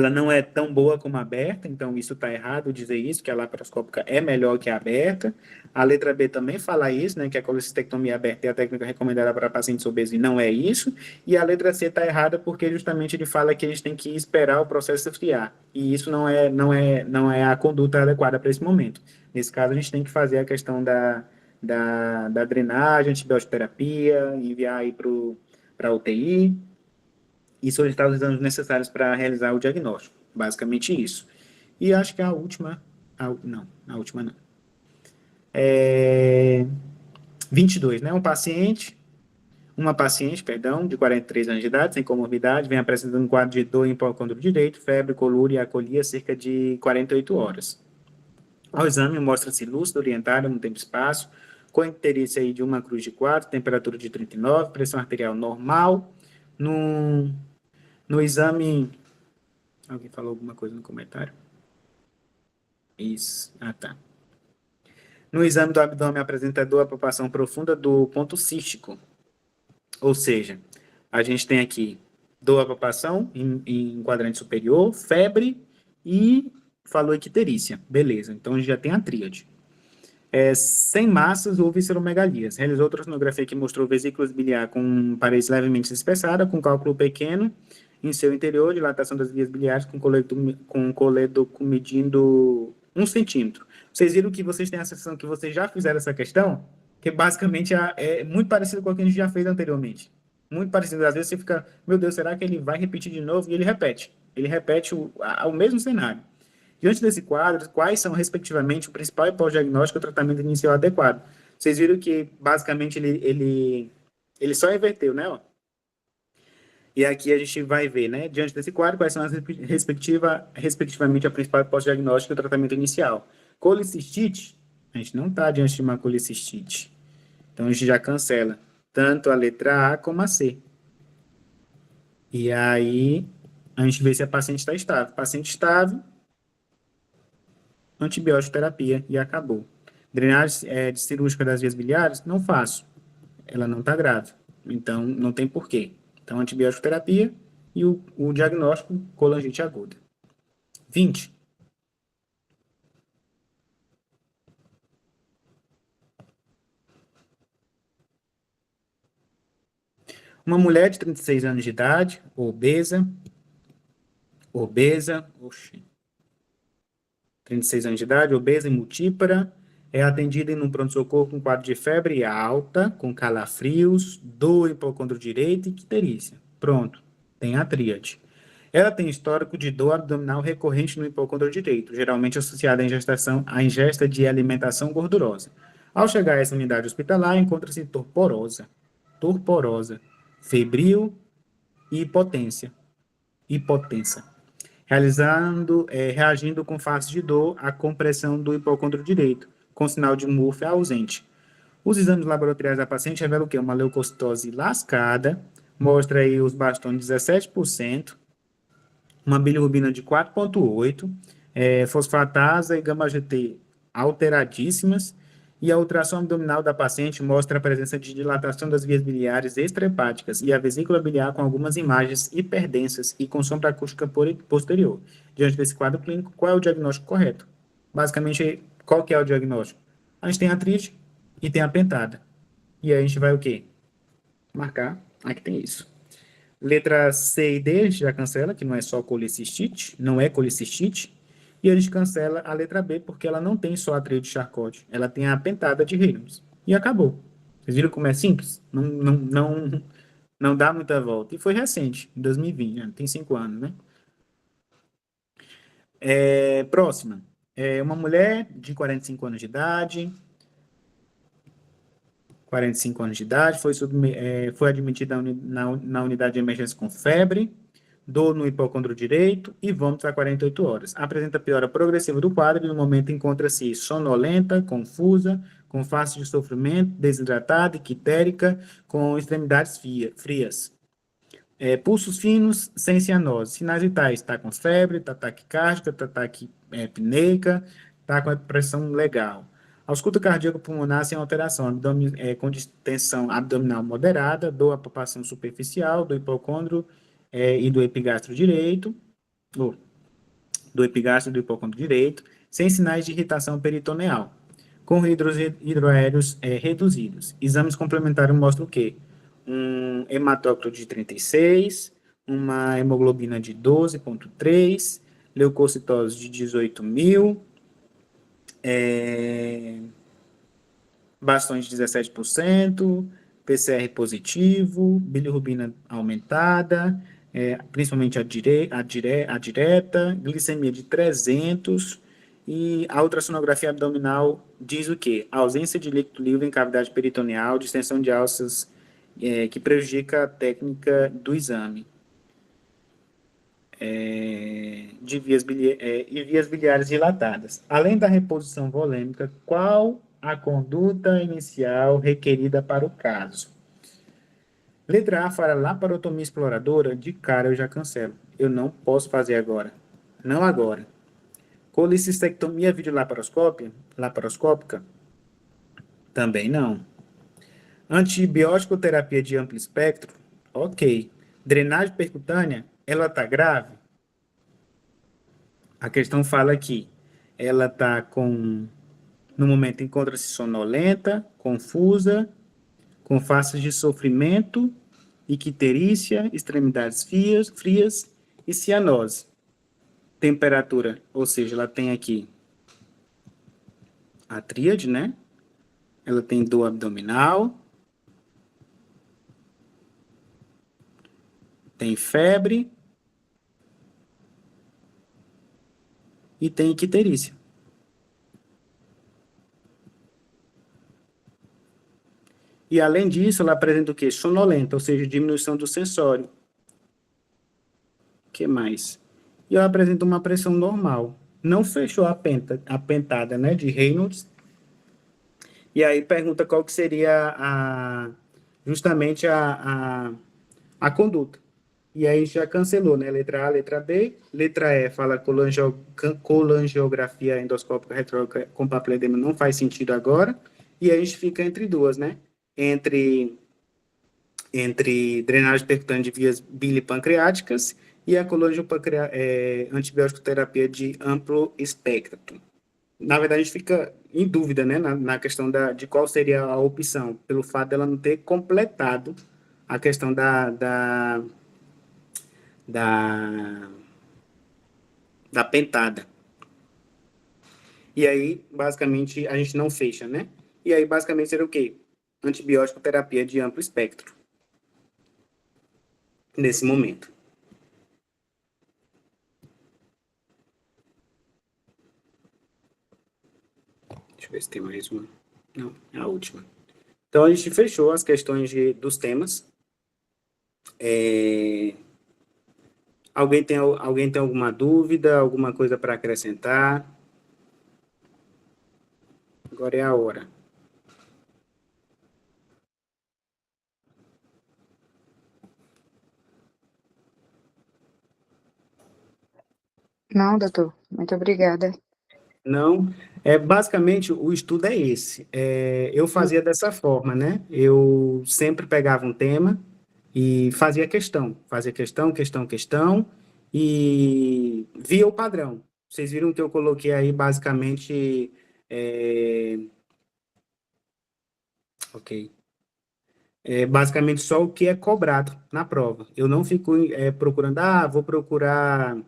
não é tão boa como a aberta, então isso está errado dizer isso, que a laparoscópica é melhor que a aberta. A letra B também fala isso, né, que a colecistectomia aberta é a técnica recomendada para pacientes obesos e não é isso. E a letra C está errada porque justamente ele fala que a gente tem que esperar o processo esfriar. E isso não é a conduta adequada para esse momento. Nesse caso, a gente tem que fazer a questão da drenagem, antibiótico-terapia, enviar aí para a UTI, e solicitar os exames necessários para realizar o diagnóstico. Basicamente isso. E acho que a última... não, a última não. 22, né? Uma paciente, de 43 anos de idade, sem comorbidade, vem apresentando um quadro de dor em hipocôndrio direito, febre, colúria e acolia cerca de 48 horas. Ao exame, mostra-se lúcida, orientada no tempo e espaço, com icterícia aí de uma cruz de 4, temperatura de 39, pressão arterial normal. No exame... Alguém falou alguma coisa no comentário? Isso. Ah, tá. No exame do abdômen apresenta dor, a palpação profunda do ponto cístico. Ou seja, a gente tem aqui dor, a palpação em quadrante superior, febre e falou icterícia. Beleza, então a gente já tem a tríade. Sem massas ou visceromegalias. Realizou ultrassonografia que mostrou vesículas biliar com paredes levemente espessadas, com cálculo pequeno em seu interior, dilatação das vias biliares com coledoco medindo 1 centímetro. Vocês viram que vocês têm a sensação que vocês já fizeram essa questão? Que basicamente é muito parecido com o que a gente já fez anteriormente. Muito parecido. Às vezes você fica, meu Deus, será que ele vai repetir de novo? E ele repete. Ele repete o mesmo cenário. Diante desse quadro, quais são, respectivamente, o principal e pós-diagnóstico e o tratamento inicial adequado? Vocês viram que, basicamente, ele só inverteu, né? Ó. E aqui a gente vai ver, né? Diante desse quadro, quais são as respectivamente, a principal e pós-diagnóstico e o tratamento inicial. Colicistite, a gente não está diante de uma colicistite. Então, a gente já cancela tanto a letra A como a C. E aí, a gente vê se a paciente está estável. Paciente estável, antibiótico terapia e acabou. Drenagem cirúrgica das vias biliares? Não faço. Ela não está grave. Então, não tem porquê. Então, antibiótico terapia e o diagnóstico, colangite aguda. 20. Uma mulher de 36 anos de idade, obesa, 36 anos de idade, obesa e multípara, é atendida em um pronto-socorro com quadro de febre alta, com calafrios, dor hipocondro direito e icterícia. Pronto, tem a tríade. Ela tem histórico de dor abdominal recorrente no hipocondro direito, geralmente associada à ingesta de alimentação gordurosa. Ao chegar a essa unidade hospitalar, encontra-se torporosa, febril e hipotensa, reagindo com face de dor à compressão do hipocondro direito, com sinal de MUF ausente. Os exames laboratoriais da paciente revelam o quê? Uma leucocitose lascada, mostra aí os bastões de 17%, uma bilirrubina de 4,8, fosfatasa e gama-GT alteradíssimas, e a ultrassom abdominal da paciente mostra a presença de dilatação das vias biliares extrahepáticas e a vesícula biliar com algumas imagens hiperdensas e com sombra acústica posterior. Diante desse quadro clínico, qual é o diagnóstico correto? Basicamente, qual que é o diagnóstico? A gente tem a artrite e tem a pentada. E aí a gente vai o quê? Marcar. Aqui tem isso. Letra C e D, a gente já cancela, que não é só colicistite, não é colicistite. E a gente cancela a letra B, porque ela não tem só a tríade de Charcot, ela tem a pentada de Reynolds. E acabou. Vocês viram como é simples? Não dá muita volta. E foi recente, em 2020, né? Tem 5 anos, né? Próxima. Uma mulher de 45 anos de idade, foi admitida na unidade de emergência com febre, dor no hipocondro direito e vômitos a 48 horas. Apresenta piora progressiva do quadro e no momento encontra-se sonolenta, confusa, com face de sofrimento, desidratada, ictérica, com extremidades frias. Pulsos finos, sem cianose. Sinais vitais, está com febre, está taquicárdica, está taquipneica, está com a pressão legal. Ausculta cardíaco pulmonar sem alteração, com distensão abdominal moderada, dor à palpação superficial do hipocôndrio e do epigastro direito, do epigastro e do hipocôndrio direito, sem sinais de irritação peritoneal, com hidroaéreos reduzidos. Exames complementares mostram o quê? Um hematócrito de 36, uma hemoglobina de 12,3, leucocitose de 18.000, bastões de 17%, PCR positivo, bilirrubina aumentada, principalmente a direta, glicemia de 300, e a ultrassonografia abdominal diz o quê? Ausência de líquido livre em cavidade peritoneal, distensão de alças que prejudica a técnica do exame. De vias biliares dilatadas. Além da reposição volêmica, qual a conduta inicial requerida para o caso? Letra A, para laparotomia exploradora, de cara eu já cancelo. Eu não posso fazer agora. Não agora. Colicistectomia videolaparoscópica? Também não. Antibiótico terapia de amplo espectro? Ok. Drenagem percutânea? Ela está grave? A questão fala aqui. Ela está no momento encontra-se sonolenta, confusa, com faces de sofrimento, icterícia, extremidades frias e cianose. Temperatura, ou seja, ela tem aqui a tríade, né? Ela tem dor abdominal, tem febre e tem icterícia. E, além disso, ela apresenta o quê? Sonolenta, ou seja, diminuição do sensório. O que mais? E ela apresenta uma pressão normal. Não fechou a pentada, né, de Reynolds. E aí pergunta qual que seria justamente a conduta. e aí já cancelou, né? Letra A, letra B. Letra E fala colangiografia endoscópica retrógrada com papilledema não faz sentido agora. E aí a gente fica entre duas, né? Entre drenagem percutânea de vias bilipancreáticas e a antibiótico terapia de amplo espectro. Na verdade, a gente fica em dúvida, né, na questão de qual seria a opção, pelo fato dela não ter completado a questão da, da pentada. E aí, basicamente, a gente não fecha, né? E aí, basicamente, seria o quê? Antibiótico terapia de amplo espectro, nesse momento. Deixa eu ver se tem mais uma. Não, é a última. Então, a gente fechou as questões dos temas. Alguém tem alguma dúvida, alguma coisa para acrescentar? Agora é a hora. Não, doutor, muito obrigada. Não, basicamente o estudo é esse. Eu fazia dessa forma, né? Eu sempre pegava um tema e fazia questão, questão, e via o padrão. Vocês viram que eu coloquei aí basicamente, ok, basicamente só o que é cobrado na prova. Eu não fico procurando, vou procurar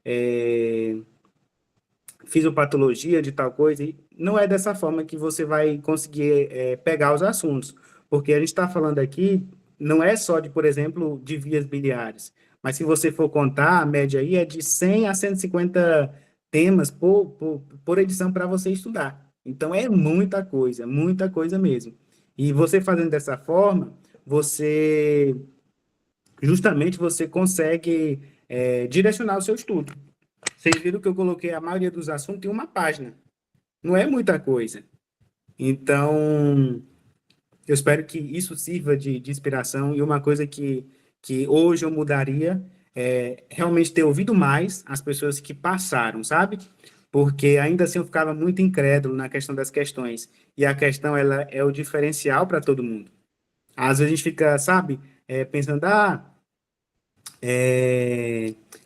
é, fisiopatologia de tal coisa, e não é dessa forma que você vai conseguir pegar os assuntos, porque a gente está falando aqui, não é só de, por exemplo, de vias biliares, mas se você for contar, a média aí é de 100 a 150 temas por edição para você estudar. Então, é muita coisa mesmo. E você fazendo dessa forma, justamente, você consegue direcionar o seu estudo. Vocês viram que eu coloquei a maioria dos assuntos em uma página. Não é muita coisa. Então, eu espero que isso sirva de inspiração. E uma coisa que hoje eu mudaria é realmente ter ouvido mais as pessoas que passaram, sabe? Porque ainda assim eu ficava muito incrédulo na questão das questões. E a questão, ela é o diferencial para todo mundo. Às vezes a gente fica, sabe, pensando,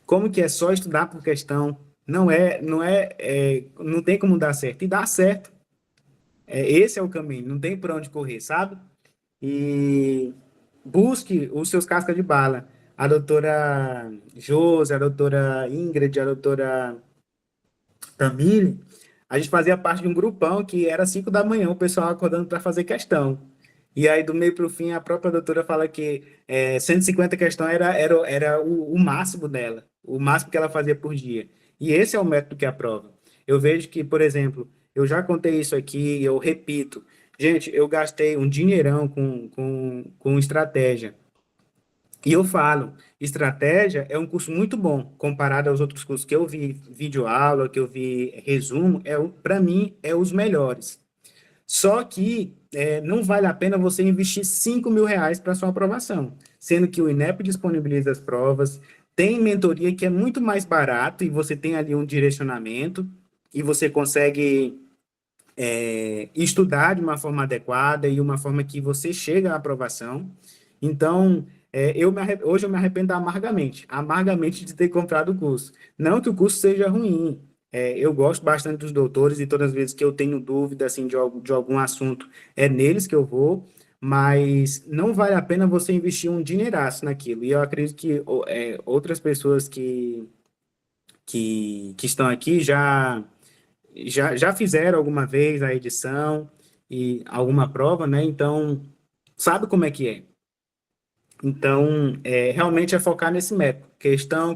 como que é só estudar por questão? Não tem como dar certo. E dá certo. Esse é o caminho, não tem por onde correr, sabe? E busque os seus cascas de bala. A doutora Josi, a doutora Ingrid, a doutora Tamile, a gente fazia parte de um grupão que era 5 da manhã, o pessoal acordando para fazer questão. E aí, do meio para o fim, a própria doutora fala que 150 questões era o máximo dela, o máximo que ela fazia por dia. E esse é o método que aprova. Eu vejo que, por exemplo, eu já contei isso aqui, eu repito. Gente, eu gastei um dinheirão com estratégia. E eu falo, estratégia é um curso muito bom, comparado aos outros cursos que eu vi, videoaula, que eu vi resumo, para mim, é os melhores. Só que não vale a pena você investir R$ 5.000 para sua aprovação, sendo que o INEP disponibiliza as provas, tem mentoria que é muito mais barato e você tem ali um direcionamento e você consegue estudar de uma forma adequada e uma forma que você chega à aprovação. Então, hoje eu me arrependo amargamente de ter comprado o curso. Não que o curso seja ruim, eu gosto bastante dos doutores e todas as vezes que eu tenho dúvida assim, de algum assunto, é neles que eu vou, mas não vale a pena você investir um dinheiraço naquilo. E eu acredito que outras pessoas que estão aqui já fizeram alguma vez a edição e alguma prova, né? Então, sabe como é que é. Então, realmente é focar nesse método. Questão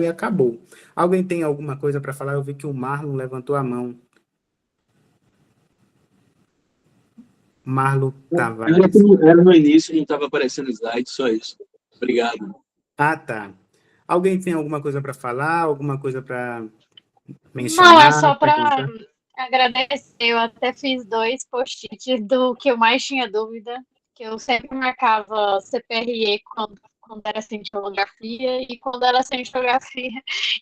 e acabou. Alguém tem alguma coisa para falar? Eu vi que o Marlon levantou a mão. Marlon Tavares. Era no início, não estava aparecendo slide, só isso. Obrigado. Ah, tá. Alguém tem alguma coisa para falar? Alguma coisa para Não, é mencionar? só para Perguntar? agradecer. Eu até fiz 2 post-its do que eu mais tinha dúvida, que eu sempre marcava CPRE quando era cientiografia e quando era cientiografia.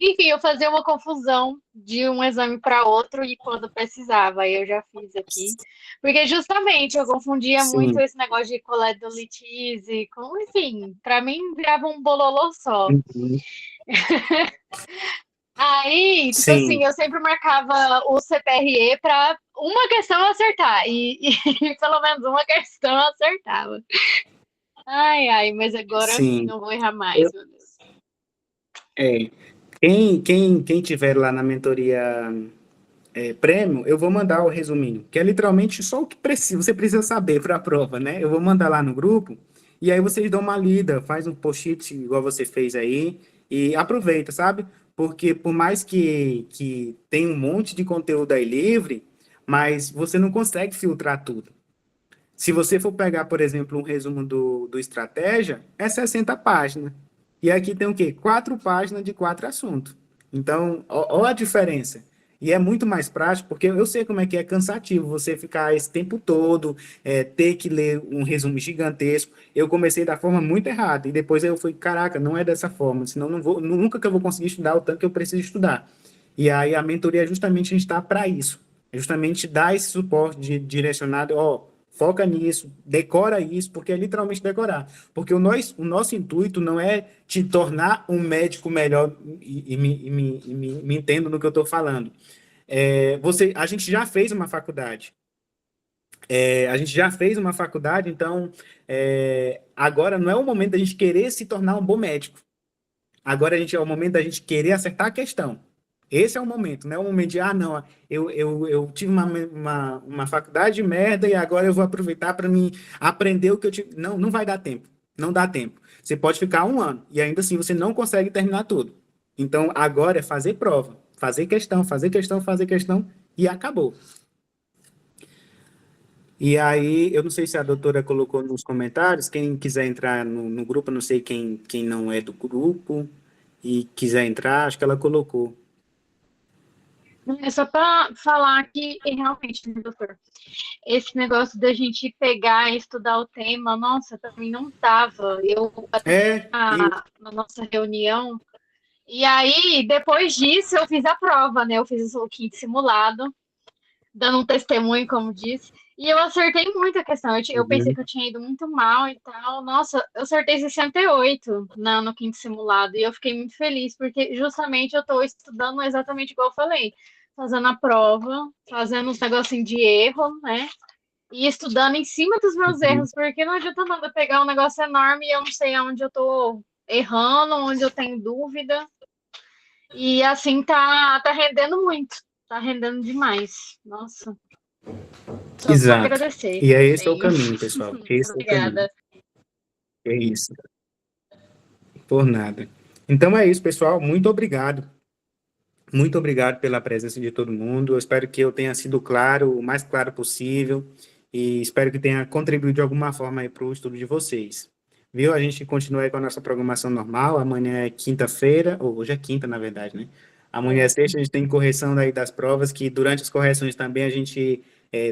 Enfim, eu fazia uma confusão de um exame para outro e quando precisava, aí eu já fiz aqui. Porque justamente eu confundia muito Sim. esse negócio de coledolitise com, enfim, para mim virava um bololô só. Uhum. Aí, tipo assim, Sim, eu sempre marcava o CPRE para uma questão eu acertar e pelo menos uma questão eu acertava. Ai, ai, mas agora sim. não vou errar mais, Eu, meu Deus. é, quem tiver lá na mentoria prêmio, eu vou mandar o resuminho, que é literalmente só o que precisa, você precisa saber para a prova, né? Eu vou mandar lá no grupo, e aí vocês dão uma lida, faz um post-it igual você fez aí, e aproveita, sabe? Porque por mais que tem um monte de conteúdo aí livre, mas você não consegue filtrar tudo. Se você for pegar, por exemplo, um resumo do Estratégia, é 60 páginas. E aqui tem o quê? 4 páginas de 4 assuntos. Então, ó a diferença. E é muito mais prático, porque eu sei como é que é cansativo você ficar esse tempo todo, ter que ler um resumo gigantesco. Eu comecei da forma muito errada, e depois eu fui, caraca, não é dessa forma, senão não vou, nunca que eu vou conseguir estudar o tanto que eu preciso estudar. E aí a mentoria é justamente a gente está para isso. É justamente dar esse suporte direcionado, ó, foca nisso, decora isso, porque é literalmente decorar. Porque o nosso intuito não é te tornar um médico melhor, me entendo no que eu estou falando. A gente já fez uma faculdade. A gente já fez uma faculdade, então agora não é o momento da gente querer se tornar um bom médico. Agora é o momento da gente querer acertar a questão. Esse é o momento, não é o momento de, não, eu tive uma faculdade de merda e agora eu vou aproveitar para me aprender o que eu tive. Não, não vai dar tempo. Não dá tempo. Você pode ficar 1 ano e ainda assim você não consegue terminar tudo. Então agora é fazer prova, fazer questão, fazer questão, fazer questão e acabou. E aí, eu não sei se a doutora colocou nos comentários, quem quiser entrar no grupo, eu não sei quem não é do grupo e quiser entrar, acho que ela colocou. É só para falar que realmente, né, doutor, esse negócio da gente pegar e estudar o tema, nossa, para mim não tava. Eu até E na nossa reunião, e aí depois disso eu fiz a prova, né? Eu fiz o quinto simulado, dando um testemunho, como disse. E eu acertei muito a questão. Eu pensei uhum, que eu tinha ido muito mal e tal. Nossa, eu acertei 68 no quinto simulado. E eu fiquei muito feliz, porque justamente eu estou estudando exatamente igual eu falei. Fazendo a prova, fazendo uns negocinhos de erro, né? E estudando em cima dos meus uhum. erros, porque não adianta nada pegar um negócio enorme e eu não sei aonde eu tô errando, onde eu tenho dúvida. E assim tá rendendo muito. Tá rendendo demais. Nossa. Só Exato. agradecer. E é Não esse é o tem. caminho, pessoal. Esse é o caminho. Obrigada. É isso. Por nada. Então é isso, pessoal. Muito obrigado. Muito obrigado pela presença de todo mundo. Eu espero que eu tenha sido claro, o mais claro possível, e espero que tenha contribuído de alguma forma aí para o estudo de vocês. Viu? A gente continua aí com a nossa programação normal. Amanhã é quinta-feira, ou hoje é quinta, na verdade, né? Amanhã é sexta, a gente tem correção daí das provas, que durante as correções também a gente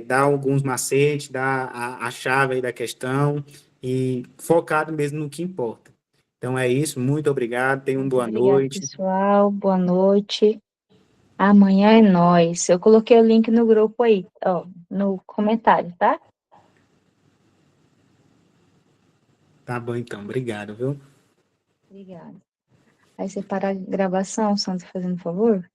dá alguns macetes, dá a chave aí da questão, e focado mesmo no que importa. Então é isso, muito obrigado, tenham uma Muito boa obrigada, noite. pessoal. Boa noite. Amanhã é nós. Eu coloquei o link no grupo aí, ó, no comentário, tá? Tá bom, então. Obrigado, viu? Obrigada. Aí você para a gravação, Sandra, fazendo favor?